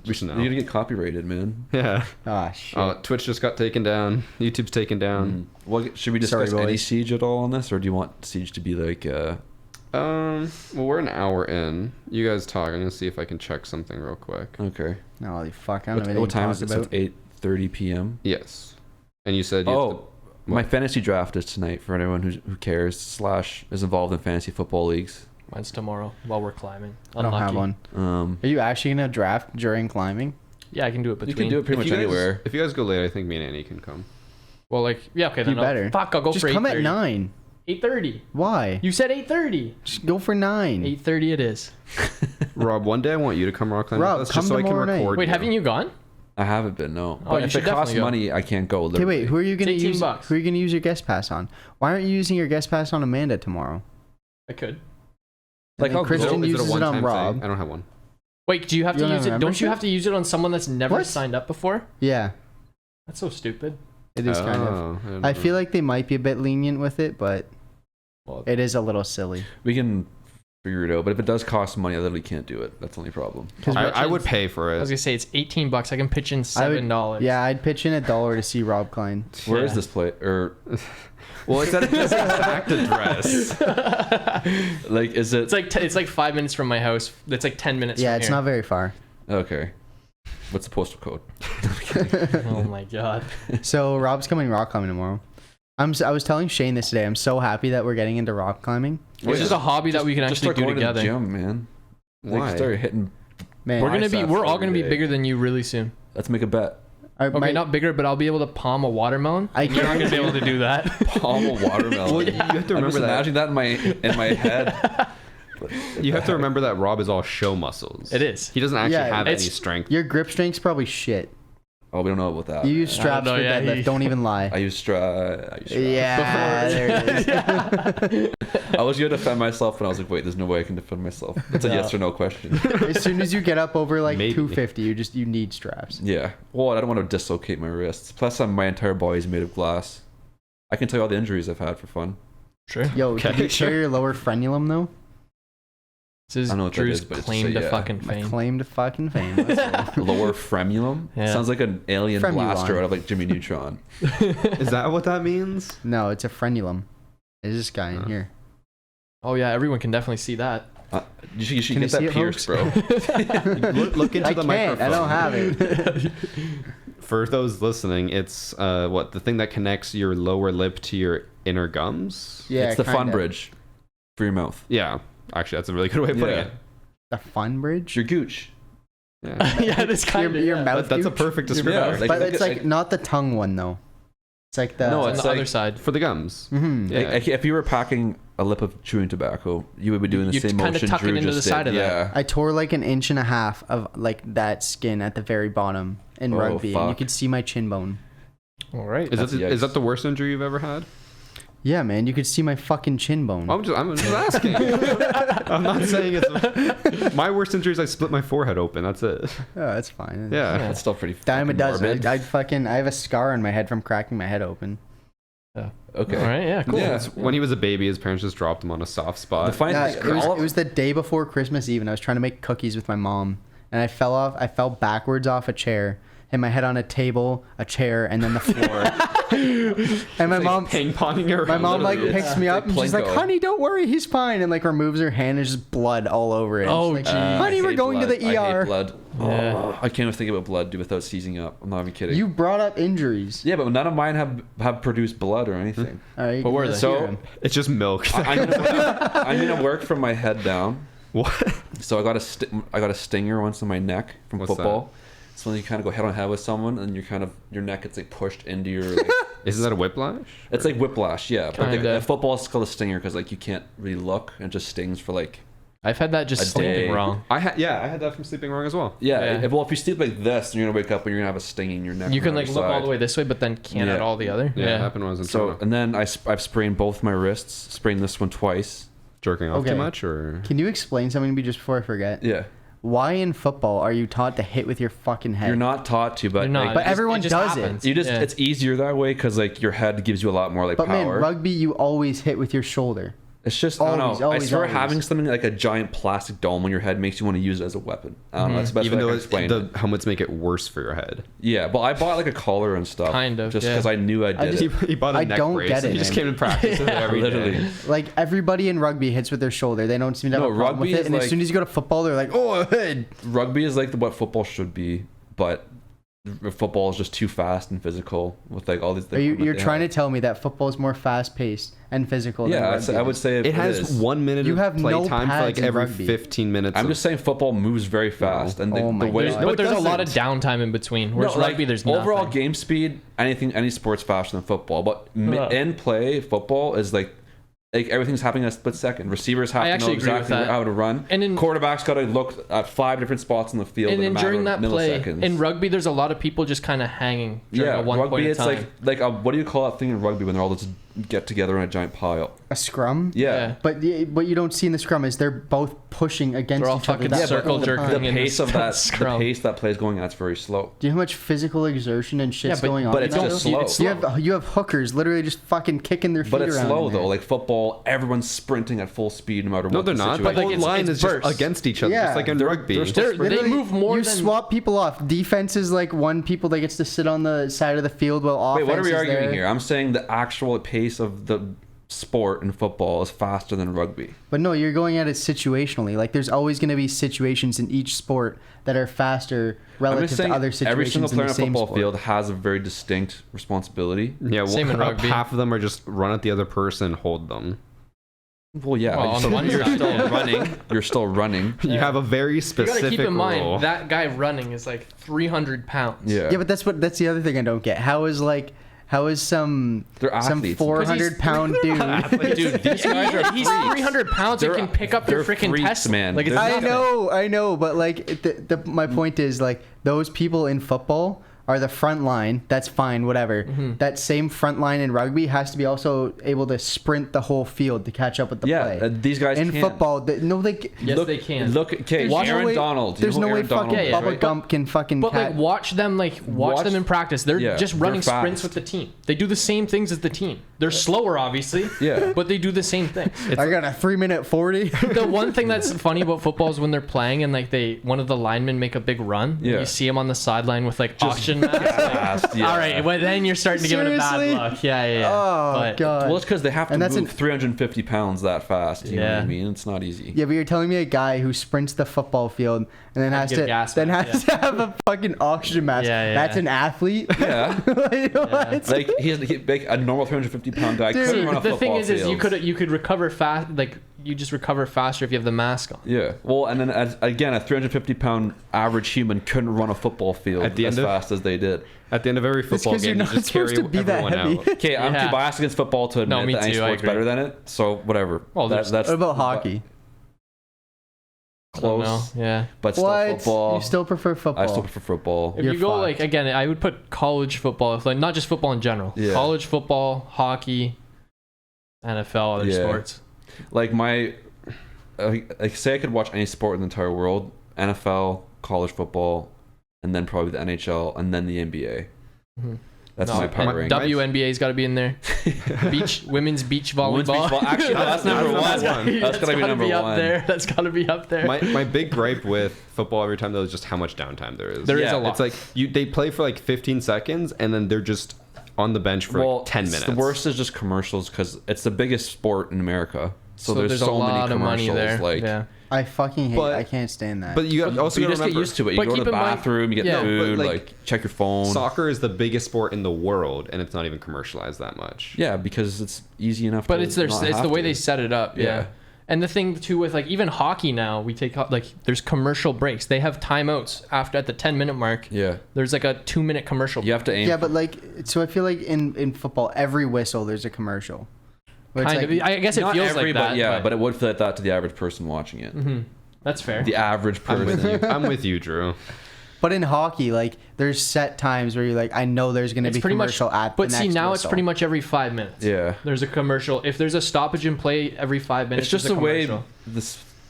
We should know. You're gonna get copyrighted, man. Yeah. Ah, shit. Twitch just got taken down. YouTube's taken down. Well, should we Sorry, discuss any boys. Siege at all on this, or do you want Siege to be like? Well, we're an hour in. You guys talk. I'm gonna see if I can check something real quick. Okay. No, holy fuck. I don't know What time is it? it? So it's 8:30 p.m. Yes. And you said you have to- My fantasy draft is tonight for anyone who cares / is involved in fantasy football leagues. Mine's tomorrow while we're climbing. I don't have Unlucky. one. Are you actually gonna draft during climbing? Yeah, I can do it between. You can do it pretty if much you guys- anywhere. If you guys go late, I think me and Annie can come. Well, like, yeah, okay. Then You better. Fuck, I'll go Just for 8:30. come at 9. 8:30. Why? You said 8:30. Just go for 9. 8:30 it is. Rob, one day I want you to come rock climbing Rob, with us come just so I can tomorrow night. record Wait, haven't you gone? I haven't been, no. Oh, But you if should it costs definitely go. money, I can't go. Okay, wait. Who are you gonna It's 18 use? bucks. Who are you gonna use your guest pass on? Why aren't you using your guest pass on Amanda tomorrow? I could. Like I'll go. Christian Is it a uses it one-time on thing? Rob. I don't have one. Wait, do you have You to don't use have it? a Don't you membership? have to use it on someone that's never What? signed up before? Yeah, That's so stupid. it is kind of. Oh, didn't I know. feel like they might be a bit lenient with it, but Well, it is a little silly. We can figure it out. But if it does cost money, I literally can't do it. That's the only problem. I would pay for I was it. gonna say it's $18. I can pitch in I would- $7. Yeah, I'd pitch in $1 to see Rob Klein. Where is Yeah. this place? Or Well, it's at this exact address. like, is it? It's like 5 minutes from my house. It's like 10 minutes. Yeah, from it's here. not very far. Okay. What's the postal code? Oh my god. So Rob's coming rock climbing tomorrow. I was telling Shane this today. I'm so happy that we're getting into rock climbing. It's just a hobby that we can Just actually start do going together. to the gym, man. Why? Like, start hitting. Man, Biceps We're all every gonna be day. bigger than you really soon. Let's make a bet. Okay, not bigger, but I'll be able to palm a watermelon. You're not gonna be able to do that. Palm a watermelon. Well, you have to I'm remember just that. imagining that in my head. You have to remember that Rob is all show muscles. It is. He doesn't actually Yeah, have any it's- strength. Your grip strength's probably shit. Oh, we don't know about that. You use straps know, for yeah, deadlift. he- Don't even lie. I use straps. Yeah, there it is. I was gonna defend myself, and I was like, "Wait, there's no way I can defend myself." It's a No. yes or no question. As soon as you get up over like Maybe. 250, you need straps. Yeah. Well, I don't want to dislocate my wrists. Plus, my entire body is made of glass. I can tell you all the injuries I've had for fun. Sure. Yo, Okay, did you sure. tear your lower frenulum though? This is I don't know what that Drew's is, but it's just claim a to yeah. fucking My fame. claim to fucking fame. Let's go. Lower fremulum. Yeah. Sounds like an alien Fremulon. blaster out of like Jimmy Neutron. Is that what that means? No, it's a frenulum. It's this guy in here. Oh yeah, everyone can definitely see that. You should Can get you see that it, pierced, bro. Look into I the can't. microphone. I don't have it. For those listening, it's the thing that connects your lower lip to your inner gums. Yeah, it's the fun kinda. bridge for your mouth. Yeah, actually, that's a really good way of putting Yeah. it. The fun bridge. Your gooch. Yeah. Yeah, this kind Your of. mouth. That's a gooch? perfect Your descriptor. mouth. But it's like not the tongue one though. It's like the. No, on it's the like- other side. For the gums. Mhm. Yeah. If you were packing a lip of chewing tobacco, you would be doing the You'd same kinda motion tuck it Drew into just the side did. of that. Yeah. I tore like an inch and a half of like that skin at the very bottom in Oh, rugby, and you fuck. could see my chin bone. All right. Is That's that the worst injury you've ever had? Yeah, man, you could see my fucking chin bone. I'm just asking. I'm not saying it's my worst injury is I split my forehead open. That's it. Oh, that's fine. Yeah. That's still pretty. Dime a fucking dozen. morbid. I have a scar on my head from cracking my head open. Okay. All right. Yeah. Cool. Yeah. When he was a baby, his parents just dropped him on a soft spot. The fine Yeah, thing, it was the day before Christmas Eve, and I was trying to make cookies with my mom, and I fell backwards off a chair, hit my head on a table, a chair, and then the floor. And my mom, ping ponging around. my mom like literally. picks me It's up like and she's like, Plinko. "Honey, don't worry, he's fine," and like removes her hand and just blood all over it. Oh, She's like, geez. "Honey, I we're hate going to blood. the I ER." hate blood. Yeah. Oh, I can't even think about blood, dude, without seizing up. I'm not even kidding. You brought up injuries. Yeah, but none of mine have produced blood or anything. All right, What were let's they? hear So- 'em. It's just milk. I'm gonna work from my head down. What? So I got a stinger once in my neck from What's football. So when you kind of go head on head with someone, and your neck gets like pushed into your. Like, Isn't that a whiplash? it's like whiplash, yeah. But like, Kinda. football is called a stinger because like you can't really look and it just stings for like. I've had that just A sleeping day. wrong. I had that from sleeping wrong as well. Yeah. Yeah. Well, if you sleep like this, you're gonna wake up and you're gonna have a sting in your neck. You on can the like other look all side. the way this way, but then can't Yeah. at all the other. Yeah, it happened when I was in So Toronto. and then I've sprained both my wrists. Sprained this one twice. Jerking off Okay. too much, or Can you explain something to me just before I forget? Yeah. Why in football are you taught to hit with your fucking head? You're not taught to, but You're not. like, But It just- everyone it just does it. happens. you just Yeah. it's easier that way because like your head gives you a lot more like But man, power. rugby, you always hit with your shoulder. It's just I don't Always, know. always, I swear always. having something like a giant plastic dome on your head makes you want to use it as a weapon. I don't know. That's the best even way I though can explain the it. helmets make it worse for your head. Yeah, but I bought like a collar and stuff. Kind of, Just yeah. because I knew I did just- it. He bought a I neck don't brace. get it, He just man. came to practice with it every day. Literally. Like everybody in rugby hits with their shoulder. They don't seem to have No, a problem rugby with it. is And as like- soon as you go to football, they're like, "Oh, head." Rugby is like what football should be, but football is just too fast and physical with like all these. Are you're trying to tell me that football is more fast paced and physical? Yeah, than I'd rugby say- I would is? say It has is. 1 minute You of have play no time for like pads in every rugby. 15 minutes. I'm of- just saying football moves very fast, and Oh my the way. God. No, but it there's a lot of doesn't. downtime in between. Whereas No, rugby, like, there's overall nothing. game speed. Any sport's faster than football, but Ugh. in play, football is like everything's happening in a split second. Receivers have I to know actually agree with exactly that. how to run, And in- quarterbacks got to look at 5 different spots in the field. And in a then matter during of that play, milliseconds. in rugby, there's a lot of people just kind of hanging during yeah, a one rugby point in it's time. like what do you call that thing in rugby when they're all just get together in a giant pile? a scrum. Yeah. But what you don't see in the scrum is they're both pushing against They're all each other. fucking that circle whole jerking time. The in pace the of that scrum. the pace that play is going at, it's very slow. Do you know how much physical exertion and shit's Yeah, but- going on? but it's in that, just though? slow. It's You have hookers literally just fucking kicking their feet But it's around. slow in there. though. Like football, everyone's sprinting at full speed no matter no, what. they're the not. The situation like, whole it's- line it's is just bursts. against each other, Yeah. just like in They're- rugby. they're still They Literally, move more You than swap people off. Defense is like one people that gets to sit on the side of the field while Wait, offense what are we is arguing there. here? I'm saying the actual pace of the sport in football is faster than rugby. But no, you're going at it situationally. Like there's always going to be situations in each sport that are faster I'm relative just to saying other situations every single in player the on a same football sport. field has a very distinct responsibility. Yeah, Same in rugby. half of them are just run at the other person, hold them. Well, yeah, Well, on one you're side, still yeah. running. You're still running. You have a very You specific gotta keep in mind rule. that guy running is like 300 pounds. Yeah. Yeah, but that's the other thing I don't get. How is some They're athletes. 400-pound dude? Dude, these guys are He's freaks. 300 pounds. He They're- can pick up your they're freaking freaks, Tesla, man. Like it's They're- nothing. I know, but like my point is like those people in football are the front line. That's fine, whatever. Mm-hmm. That same front line in rugby has to be also able to sprint the whole field to catch up with the Yeah, play. these guys in can. football, Yes, look, they can. Look, okay, There's Aaron no way, Donald. You There's know no who way Aaron fucking Donald is, yeah, Bubba right? Gump can fucking But like catch. watch them Watch- them in practice. They're Yeah, just they're running sprints fast. with the team. They do the same things as the team. They're slower, obviously. Yeah. But they do the same thing. I got a 3-minute 40. The one thing that's funny about football is when they're playing and like one of the linemen make a big run. Yeah. You see him on the sideline with like oxygen mask. Fast, yeah. All right, well then you're starting to give it a Seriously? bad look. Yeah. Oh But- god. Well, it's because they have to And that's move 350 pounds that fast. You know what I Yeah. mean? It's not easy. Yeah, but you're telling me a guy who sprints the football field and then Had has to to get a gas then mask, has to have a fucking oxygen mask. Yeah, yeah. That's an athlete. Yeah. Like, what? Like like a normal 350-pound guy Dude, couldn't run a the football thing is field. you could recover fast. Like you just recover faster if you have the mask on. Yeah. Well, and then again, a 350-pound average human couldn't run a football field as fast as they did. At the end of every football game, you just carry everyone out. Okay, I'm too biased against football to admit that any sport's better than it. So whatever. Well, that's what about hockey? Close. Yeah. But still football. You still prefer football? I still prefer football. If you go like again, I would put college football, like not just football in general. Yeah. College football, hockey, NFL, other sports. Like like say I could watch any sport in the entire world: NFL, college football, and then probably the NHL, and then the NBA. Mm-hmm. That's my power ranking. WNBA's got to be in there. Women's beach volleyball. Actually, no, that's number one. That's gotta be number one. That's gotta be up there. My big gripe with football every time though is just how much downtime there is. There is a lot. It's like they play for like 15 seconds and then they're just on the bench for like 10 minutes. The worst is just commercials because it's the biggest sport in America. So there's so many lot commercials. Of money there. Like, yeah. I fucking hate. I can't stand that. But you also just get used to it. You go to the bathroom, you get food, like check your phone. Soccer is the biggest sport in the world, and it's not even commercialized that much. Yeah, because it's easy enough. But it's the way they set it up. Yeah. And the thing too with like even hockey now, we take like there's commercial breaks. They have timeouts at the 10-minute mark. Yeah. There's like a 2-minute commercial. You have to aim. Yeah, but like so I feel like in football every whistle there's a commercial. Kind of. I guess it feels like that. But it would feel like that to the average person watching it. Mm-hmm. That's fair. The average person. I'm with you, Drew. But in hockey, like there's set times where you're like, I know there's going to be commercial at the next whistle. It's pretty much every 5 minutes. Yeah. There's a commercial. If there's a stoppage in play every 5 minutes, it's just the way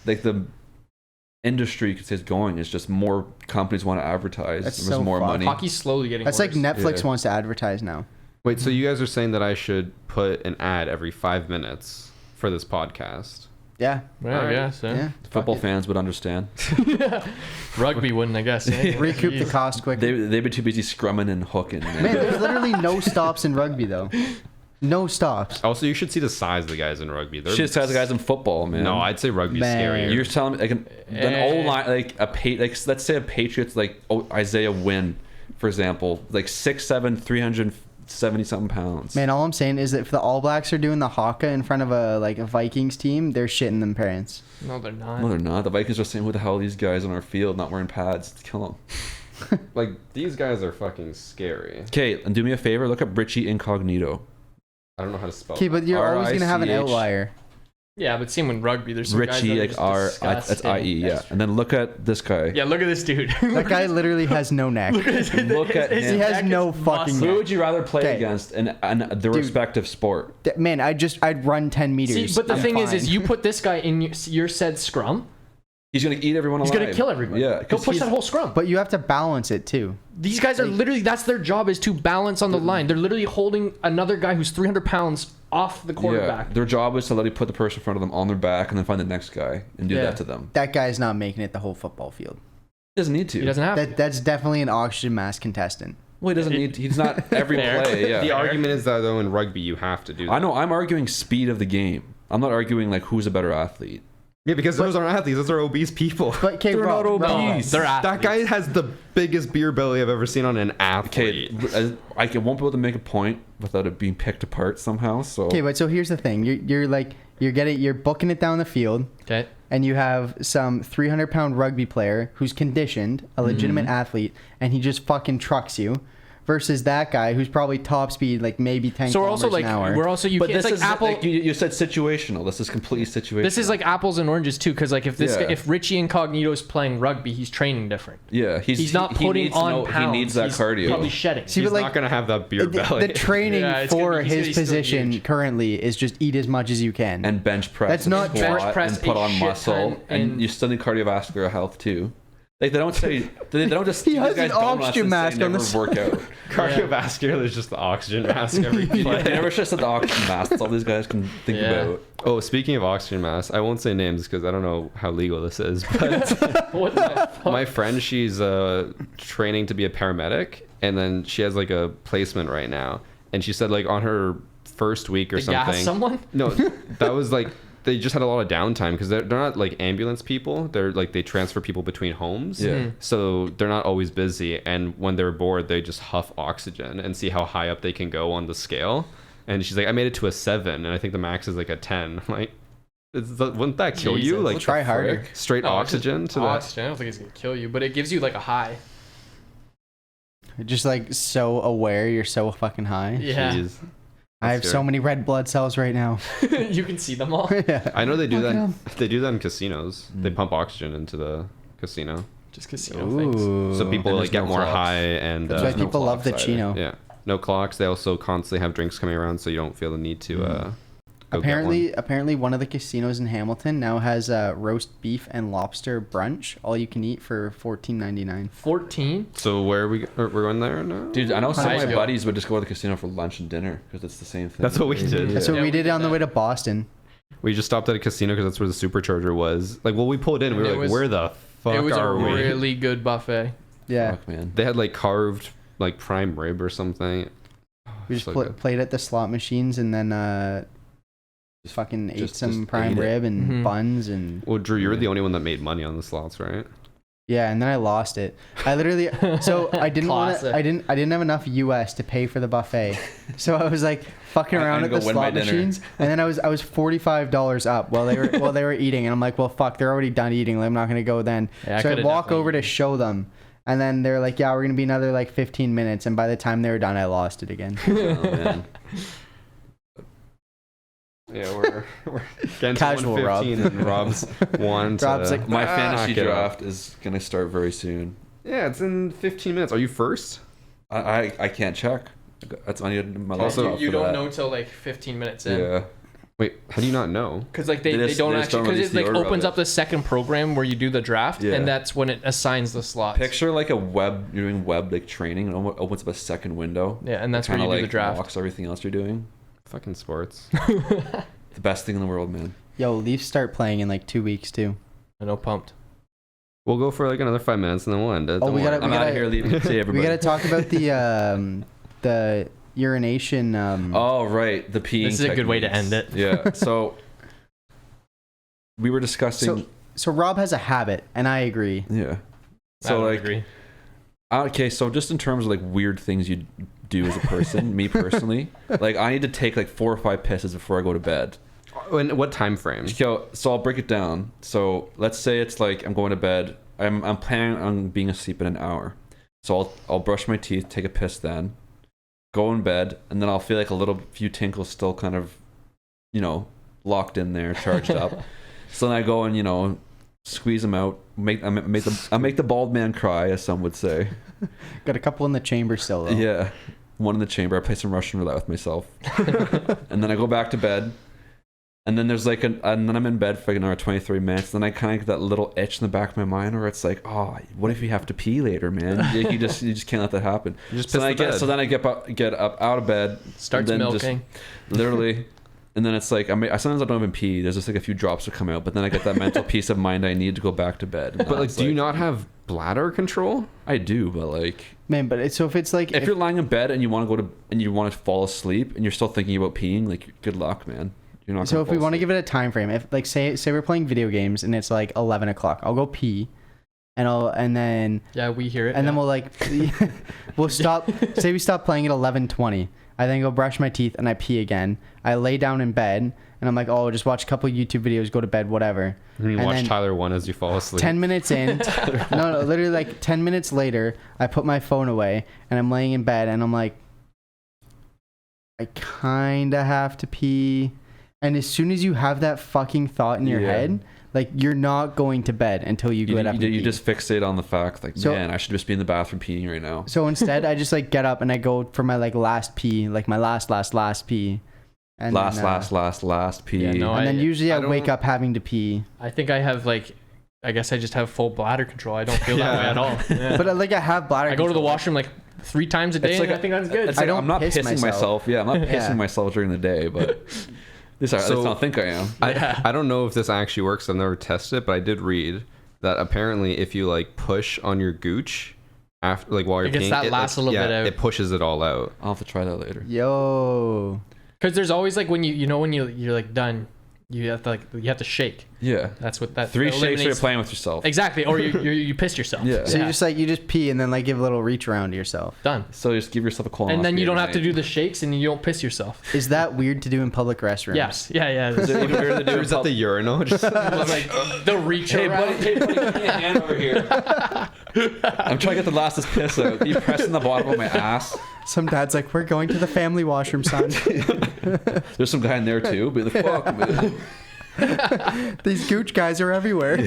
the industry is going. It's just more companies want to advertise. There's more money. Hockey's slowly getting worse. That's like Netflix wants to advertise now. Wait, so you guys are saying that I should put an ad every 5 minutes for this podcast? Yeah. Well, I guess. Yeah. Football fans would understand. Rugby wouldn't, I guess. Recoup the cost quick. They'd be too busy scrumming and hooking. Man, there's literally no stops in rugby, though. No stops. Also, you should see the size of the guys in rugby. They're the size of the guys in football, man. No, I'd say rugby's scarier. You're telling me like an O-line, like let's say a Patriots like Isaiah Wynn, for example, like 6'7", 370-something pounds. Man, all I'm saying is that if the All Blacks are doing the haka in front of a Vikings team, they're shitting them pants. No, they're not. No, they're not. The Vikings are saying, "Who the hell are these guys on our field not wearing pads? Kill them." Like these guys are fucking scary. Okay, and do me a favor. Look up Richie Incognito. I don't know how to spell. Okay, but you're always gonna have an outlier. Yeah, but same with rugby. There's some Richie, guys that are that's IE, yeah. And then look at this guy. Yeah, look at this dude. That guy literally has no neck. Look at him. He has no fucking neck. Who would you rather play against in the respective sport? Man, I'd run 10 meters. See, but the thing is you put this guy in your said scrum. He's gonna eat everyone alive. He's gonna kill everybody. Yeah, he'll push that whole scrum. But you have to balance it too. These guys are literally, that's their job, is to balance on the line. They're literally holding another guy who's 300 pounds off the quarterback. Yeah, their job is to literally put the person in front of them on their back and then find the next guy and do that to them. That guy's not making it the whole football field. He doesn't need to. He doesn't have to. That's definitely an oxygen mask contestant. Well, he doesn't need to. He's not every play. Yeah. The argument is that though in rugby you have to do that. I know. I'm arguing speed of the game. I'm not arguing like who's a better athlete. Yeah, because those aren't athletes. Those are obese people. But they're not obese. They're athletes. That guy has the biggest beer belly I've ever seen on an athlete. Okay, I won't be able to make a point without it being picked apart somehow. So okay, but so here's the thing: you're booking it down the field. Okay. And you have some 300-pound rugby player who's conditioned, a legitimate athlete, and he just fucking trucks you. Versus that guy who's probably top speed, like maybe 10 kilometers an hour. We're also, but it's this like is Apple. Like you said situational. This is completely situational. This is like apples and oranges too, because like if Richie Incognito is playing rugby, he's training different. Yeah, he's not putting on pounds. He needs that cardio. Probably shedding. See, he's not gonna have that beer belly. The training for his position currently is just eat as much as you can and bench press. That's not bench press and put on muscle, and you still need cardiovascular health too. Like they don't just he has an oxygen mask on the workout. Cardiovascular is just the oxygen mask every play. They never just said the oxygen mask. That's all these guys can think about. Oh, speaking of oxygen masks, I won't say names because I don't know how legal this is. But what the fuck? My friend, she's training to be a paramedic, and then she has like a placement right now, and she said like on her first week or something. Gas someone? No, that was like. They just had a lot of downtime because they're not like ambulance people. They're like they transfer people between homes. Yeah. So they're not always busy. And when they're bored, they just huff oxygen and see how high up they can go on the scale. And she's like, I made it to a 7, and I think the max is like a 10. I'm like, Wouldn't that kill you? Jesus. Like We'll try harder. frick? Straight No, oxygen to that. Oxygen. I don't think it's gonna kill you, but it gives you like a high. Just like so aware, you're so fucking high. Yeah. Jeez. I have That's so scary. many red blood cells right now. You can see them all. Yeah. I know they do Fuck that. them. They do that in casinos. They Mm. pump oxygen into the casino, Just casino things. Ooh. so people And like there's get no more clocks. high and That's why There's no people love the clocks chino. yeah, no clocks. They also constantly have drinks coming around, so you don't feel the need to. Go get Apparently, one of the casinos in Hamilton now has roast beef and lobster brunch, all you can eat for $14.99. 14. one. So where we're going there now? Dude, I know some of my Nice. buddies would just go to the casino for lunch and dinner because it's the same thing. That's what we did. That's what Yeah, we we did did on the that. way to Boston. We just stopped at a casino because that's where the supercharger was. Like, well, we pulled in. We And were it like, was- where the fuck It was a are we? really good buffet. Yeah, Fuck, man. They had like carved like prime rib or something. we just So pl- good. played at the slot machines and then Just fucking ate just some ate prime it. rib and Mhm. buns and Well, Drew, you're Yeah. the only one that made money on the slots, right? yeah, and then I lost it. I literally so I didn't want to. Classic. I didn't have enough US to pay for the buffet, so I was like fucking I'm around gonna at go the win my slot dinner. machines, and then I was $45 up while they were eating, and I'm like, well, fuck, they're already done eating. Like, I'm not gonna go then. Yeah, I So I could've walk definitely over to eaten. show them, and then they're like, yeah, we're gonna be another like 15 minutes, and by the time they were done, I lost it again. Oh, man. Yeah, we're getting Casual, to Rob. 115 and Rob's one. Rob's like, My "Ah, fantasy get up." draft is gonna start very soon. Yeah, it's in 15 minutes. Are you first? I can't check. That's I need my Also, laptop you for don't that. know till like 15 minutes in. Yeah. Wait, how do you not know? Because like They they just- don't they just actually don't because release it the like order of opens it. up the second program where you do the draft Yeah. and that's when it assigns the slots. Picture like a web. You're doing web like training, and it opens up a second window. Yeah, and that's where Kinda you do like the draft. Locks everything else you're doing. Fucking sports. The best thing in the world, man. Yo, Leafs start playing in like 2 weeks too. I know, pumped. We'll go for like another 5 minutes and then we'll end it. Oh, Don't we gotta- worry. I'm out of here. Leave. See everybody. We gotta talk about the urination. Oh right, the peeing. This is a good way to techniques. end it. Yeah. So we were discussing. So Rob has a habit, and I agree. Yeah. I So don't like, agree. okay, so just in terms of like weird things you do as a person, me personally, like I need to take like 4 or 5 pisses before I go to bed. In what time frame? So I'll break it down. So let's say it's like I'm going to bed. I'm planning on being asleep in an hour. So I'll brush my teeth, take a piss, then go in bed, and then I'll feel like a little few tinkles still kind of, locked in there, charged up. So then I go and squeeze them out. I make the bald man cry, as some would say. Got a couple in the chamber still. Though. Yeah, one in the chamber. I play some Russian roulette with myself, and then I go back to bed. And then there's and then I'm in bed for like another 23 minutes. Then I kind of get that little itch in the back of my mind where it's like, oh, what if you have to pee later, man? You just can't let that happen. You just So piss then, the bed. so then I get up out of bed, Starts and then milking. literally, and then it's like sometimes I don't even pee. There's just like a few drops that come out, but then I get that mental peace of mind I need to go back to bed. And But like, that's do you not have bladder control? I do, but like, Man, but so if it's like if you're lying in bed and you want to fall asleep and you're still thinking about peeing, like, good luck, man. You're not. so if we want to give it a time frame, if like say we're playing video games and it's like 11 o'clock, I'll go pee, and then Yeah, we hear it. then yeah. we'll like we'll stop. Say we stop playing at 11:20. I then go brush my teeth and I pee again. I lay down in bed and I'm like, oh, just watch a couple YouTube videos, go to bed, whatever. And you And watch then Tyler 1 as you fall asleep. 10 minutes in, no, literally like 10 minutes later, I put my phone away and I'm laying in bed and I'm like, I kind of have to pee. And as soon as you have that fucking thought in your Yeah. head, like you're not going to bed until you get up and you pee. just fixate on the fact, like, So- man, I should just be in the bathroom peeing right now. So instead, I just like get up and I go for my like last pee, like my last pee. And Last pee. Yeah, no, and then usually I I wake don't- up having to pee. I think I have I guess I just have full bladder control. I don't feel that way Yeah. at all. Yeah. But like I have bladder. I go to the control. washroom like 3 times a day. It's like And I think that's good. It's I like, don't I'm not piss pissing myself. Yeah, I'm not Yeah. pissing myself during the day, but at least I don't think I am. Yeah. I don't know if this actually works. I've never tested it, but I did read that apparently if you like push on your gooch after like while you're I guess peeing, that it, lasts like, a little bit out. It pushes it all out. I'll have to try that later. Yo. Because there's always like when you're like done, you have to shake. Yeah. That's what that 3 shakes eliminates. or you're playing with yourself. Exactly, or you pissed yourself. Yeah. So you just pee and then like give a little reach around to yourself. Done. So just give yourself a colonoscopy. And then you don't have to every do the shakes and you don't piss yourself. Is that weird to do in public restrooms? Yes. Yeah. night. Is it even weird to do Or is that the urinal? Just Like the reach Hey around. buddy, give me a hand over here. I'm trying to get the lastest piss out. You pressing the bottom of my ass. Some dad's like, we're going to the family washroom, son. There's some guy in there too. Be like, fuck, man. These gooch guys are everywhere.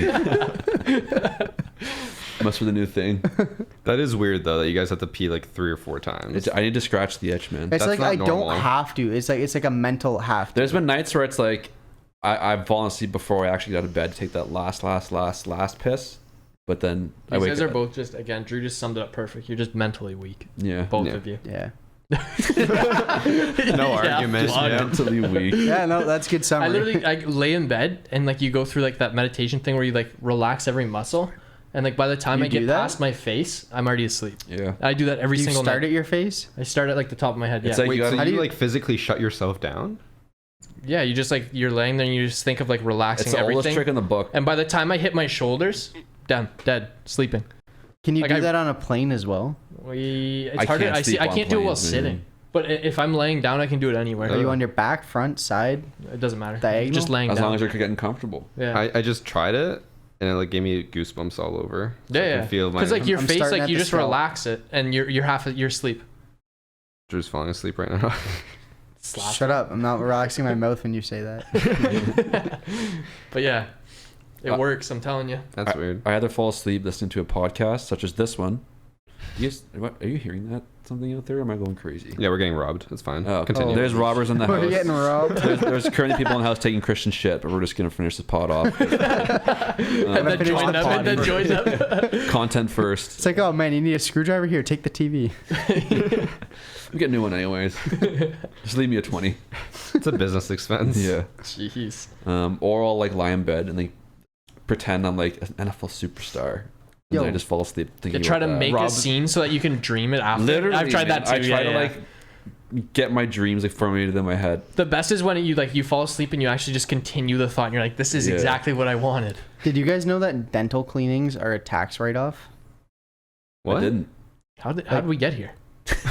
Must be the new thing. that is weird though that you guys have to pee like 3 or 4 times. I need to scratch the itch, man. It's That's like not I normal. don't have to. It's like a mental have to. There's been nights where it's like I've fallen asleep before I actually got to bed to take that last piss. But then I You wake guys are up. both just, again, Drew just summed it up perfect. You're just mentally weak. Yeah. Both Yeah. of you. Yeah. No argument. fuck. Yeah. Mentally weak. Yeah, no, that's good I summary. literally lay in bed and like you go through like that meditation thing where you like relax every muscle. And like by the time You I get do that? past my face, I'm already asleep. Yeah. I do that every you single start night. at your face? I start at like the top of my head. Yeah. It's like Wait, you so gotta, How do you you- like physically shut yourself down? Yeah, you just like you're laying there and you just think of like relaxing it's the oldest everything. trick in the book. And by the time I hit my shoulders, down, dead, sleeping. Can you Like do I- that on a plane as well? It's I hard to, can't I see sleep I on can't do it while planes, sitting. man. But if I'm laying down, I can do it anywhere. Are you on your back, front, side? It doesn't matter. Diagonal? Just laying As down. long as you're getting comfortable. yeah. I just tried it and it like gave me goosebumps all over. So I yeah, can feel my because like your I'm face, starting like at you the just scalp. relax it, and you're half of your sleep. Drew's falling asleep right now. Slap. Shut up. I'm not relaxing my mouth when you say that. But yeah, it works. I'm telling you. That's weird. I either fall asleep listening to a podcast such as this one. What, are you hearing that? Something out there? Or am I going crazy? Yeah, we're getting robbed. It's fine. Oh, Continue. There's robbers in the We're house. getting robbed. There's currently people in the house taking Christian shit, but we're just gonna finish this pod off. And then finish join the them. pod And then first. join them. Content first. It's like, oh man, you need a screwdriver? Here, take the TV. We get a new one anyways. Just leave me a 20. It's a business expense. Yeah. Jeez. Or I'll like lie in bed and like pretend I'm like an NFL superstar. And then Yo. I just fall asleep thinking You try to about that. make a Rob- scene so that you can dream it after. Literally, I've tried man. that too. I try yeah, to like get my dreams like formulated in my head. The best is when you fall asleep and you actually just continue the thought and you're like, this is Yeah. exactly what I wanted. Did you guys know that dental cleanings are a tax write-off? What? I didn't. How did we get here?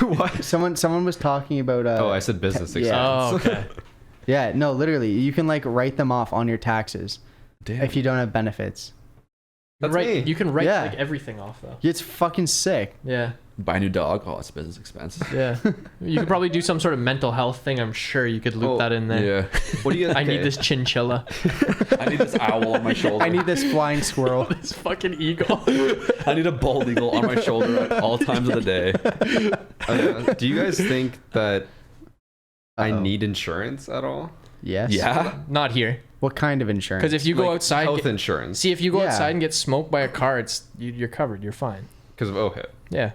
What? Someone was talking about. Oh, I said business expense. Yeah. Oh, okay. Yeah, no, literally, you can like write them off on your taxes Damn. if you don't have benefits. That's right. me. You can write Yeah. like everything off though. It's fucking sick. Yeah. Buy a new dog. Oh, it's business expense. Yeah. You could probably do some sort of mental health thing. I'm sure you could loop Oh, that in there. Yeah. What do you? I need okay. this chinchilla. I need this owl on my shoulder. I need this flying squirrel. This fucking eagle. I need a bald eagle on my shoulder at all times of the day. Do you guys think that I Uh-oh. need insurance at all? Yes. Yeah. Not here. What kind of insurance? Because if you go Like outside, health insurance see if you go Yeah. outside and get smoked by a car, you're covered. You're fine. because of OHIP. Yeah.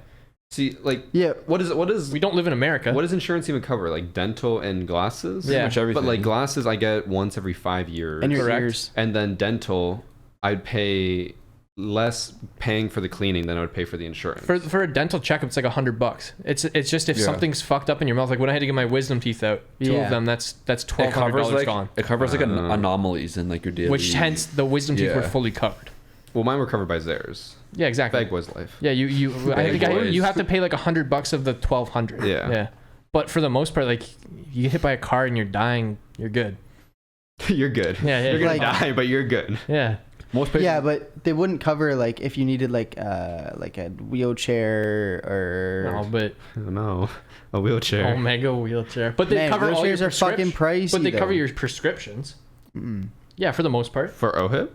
See, like, Yeah. what is We don't live in America. what does insurance even cover? Like dental and glasses? Yeah. Pretty much everything. But like glasses, I get once every 5 years. And your Correct. ears. And then dental, I'd pay less paying for the cleaning than I would pay for the insurance. For a dental checkup, it's like $100. It's just if Yeah. something's fucked up in your mouth. Like when I had to get my wisdom teeth out, two Yeah. of them. That's It $1,200 covers like gone. anomalies in like your daily. Which hence the wisdom teeth were Yeah. fully covered. Well, mine were covered by Zaires. Yeah, exactly. Bag was life. Yeah, I think boys. you have to pay like $100 of the $1,200. Yeah. Yeah. But for the most part, like you get hit by a car and you're dying, you're good. You're good. Yeah, yeah. You're gonna Like- die, but you're good. Yeah. Most places. Yeah, but they wouldn't cover like if you needed like a wheelchair or. No, but Oh no, a wheelchair. Omega wheelchair. But they Man, cover all your wheelchairs are fucking prescriptions. pricey. But they cover though. your prescriptions. Mm-mm. Yeah, for the most part. For OHIP,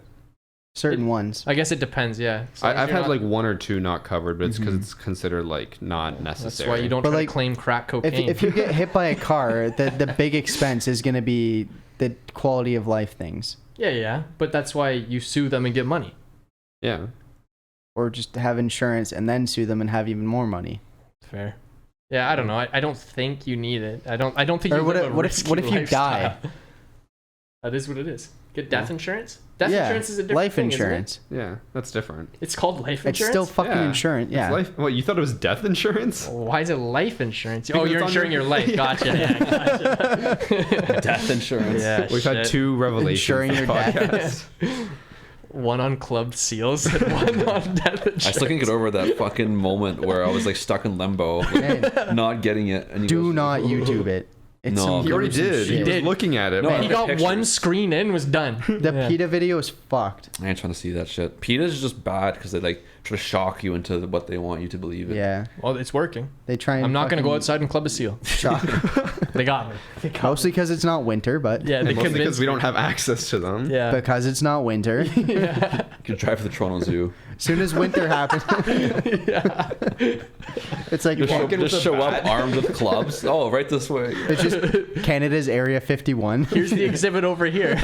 Certain ones. I guess it depends. Yeah. As long as I've you're had not- like one or two not covered, but it's because Mhm. it's considered like not That's necessary. why you don't But, try like, to claim crack If, cocaine. if you get hit by a car, the big expense is going to be the quality of life things, yeah. But that's why you sue them and get money. Yeah. or just have insurance and then sue them and have even more money. Fair. Yeah, I don't know. I don't think you need it. I don't think Or you what live if- a what if- risky what if you lifestyle. die? That is what it is. Get death insurance. Death Yeah, insurance is a different life thing, insurance. Yeah, that's different. Isn't it? It's called life It's insurance. still fucking Yeah. insurance. Yeah. It's life. What, you thought it was death insurance? Why is it life insurance? Because You're it's on insuring your- your life. Gotcha. Yeah, gotcha. Death insurance. Yeah, We've had shit. 2 revelations. Insuring this your death. podcast. One on clubbed seals and one on death insurance. I still can't get over that fucking moment where I was like stuck in limbo, like, Man, not getting it. And he do goes, not YouTube it. It's No. some He already gruesome did. shit. He was did. looking at it. No, He the got one pictures. screen in, was done. The Yeah. PETA video is fucked. I ain't trying to see that shit. PETA's just bad because they like try to shock you into what they want you to believe in. Yeah. Well, it's working. They try and I'm not gonna go fucking outside and club a seal. shock. They got me. Mostly because it's not winter, but Yeah, And they mostly because convinced we me. don't have access to them. Yeah. because it's not winter. Yeah. You can drive to the Toronto Zoo. As soon as winter happens, it's like Walking with Just a show bat. up armed with clubs. Oh, right this way. it's just Canada's Area 51. Here's the exhibit over here.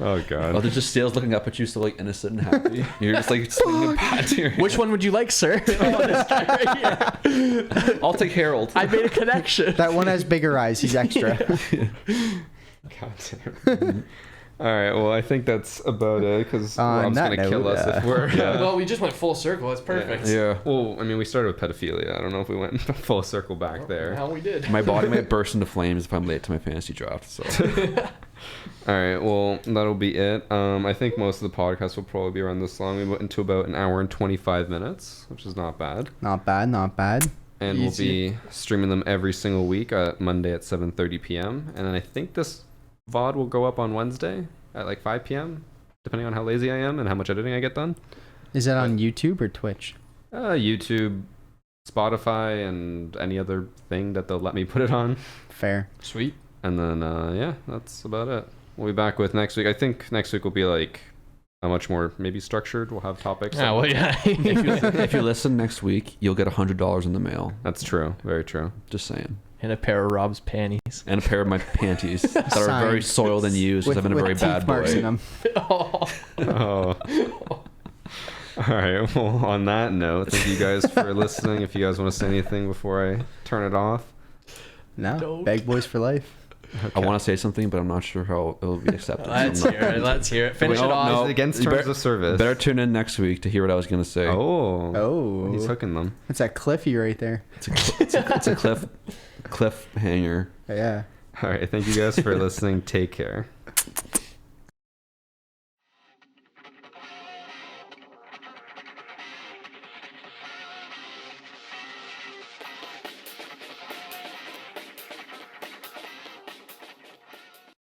Oh Oh, god. there's just Sales looking up at you, so like innocent and happy. You're just like swinging a bat to your hand. Which one would you like, sir? Oh, this guy right here. I'll take Harold. I made a connection. That one has bigger eyes. He's extra. God damn. All right. Well, I think that's about it because Rob's that gonna kill note, us if we're. Well, we just went full circle. It's perfect. Yeah. Well, I mean, we started with pedophilia. I don't know if we went full circle back there. How we did. My body might burst into flames if I'm late to my fantasy draft. So All right. Well, that'll be it. I think most of the podcast will probably be around this long. We went into about an hour and 25 minutes, which is not bad. Not bad, not bad. And we'll be streaming them every single week, Monday at 7:30 p.m. And then I think this VOD will go up on Wednesday at like 5 p.m. depending on how lazy I am and how much editing I get done. Is that on YouTube or Twitch? YouTube, Spotify, and any other thing that they'll let me put it on. Fair. Sweet. And then, yeah, that's about it. We'll be back with next week. I think next week will be like a much more maybe structured. We'll have topics. Yeah, well, yeah. if you listen next week, you'll get $100 in the mail. That's true. Very true. Just saying. And a pair of Rob's panties. And a pair of my panties that are very Signed. soiled and used because I've been a very teeth bad marks in boy. them. Oh. Oh. All right. Well, on that note, thank you guys for listening. If you guys want to say anything before I turn it off. No, Don't. bag boys for life. I want to say something, but I'm not sure how it will be accepted. Let's So I'm not- hear it. Let's hear it. Finish No, it off. no. It's against You terms better- of service. Better tune in next week to hear what I was going to say. Oh. Oh. He's hooking them. It's that Cliffy right there. It's a cliffhanger. Yeah. All right. Thank you guys for listening. Take care.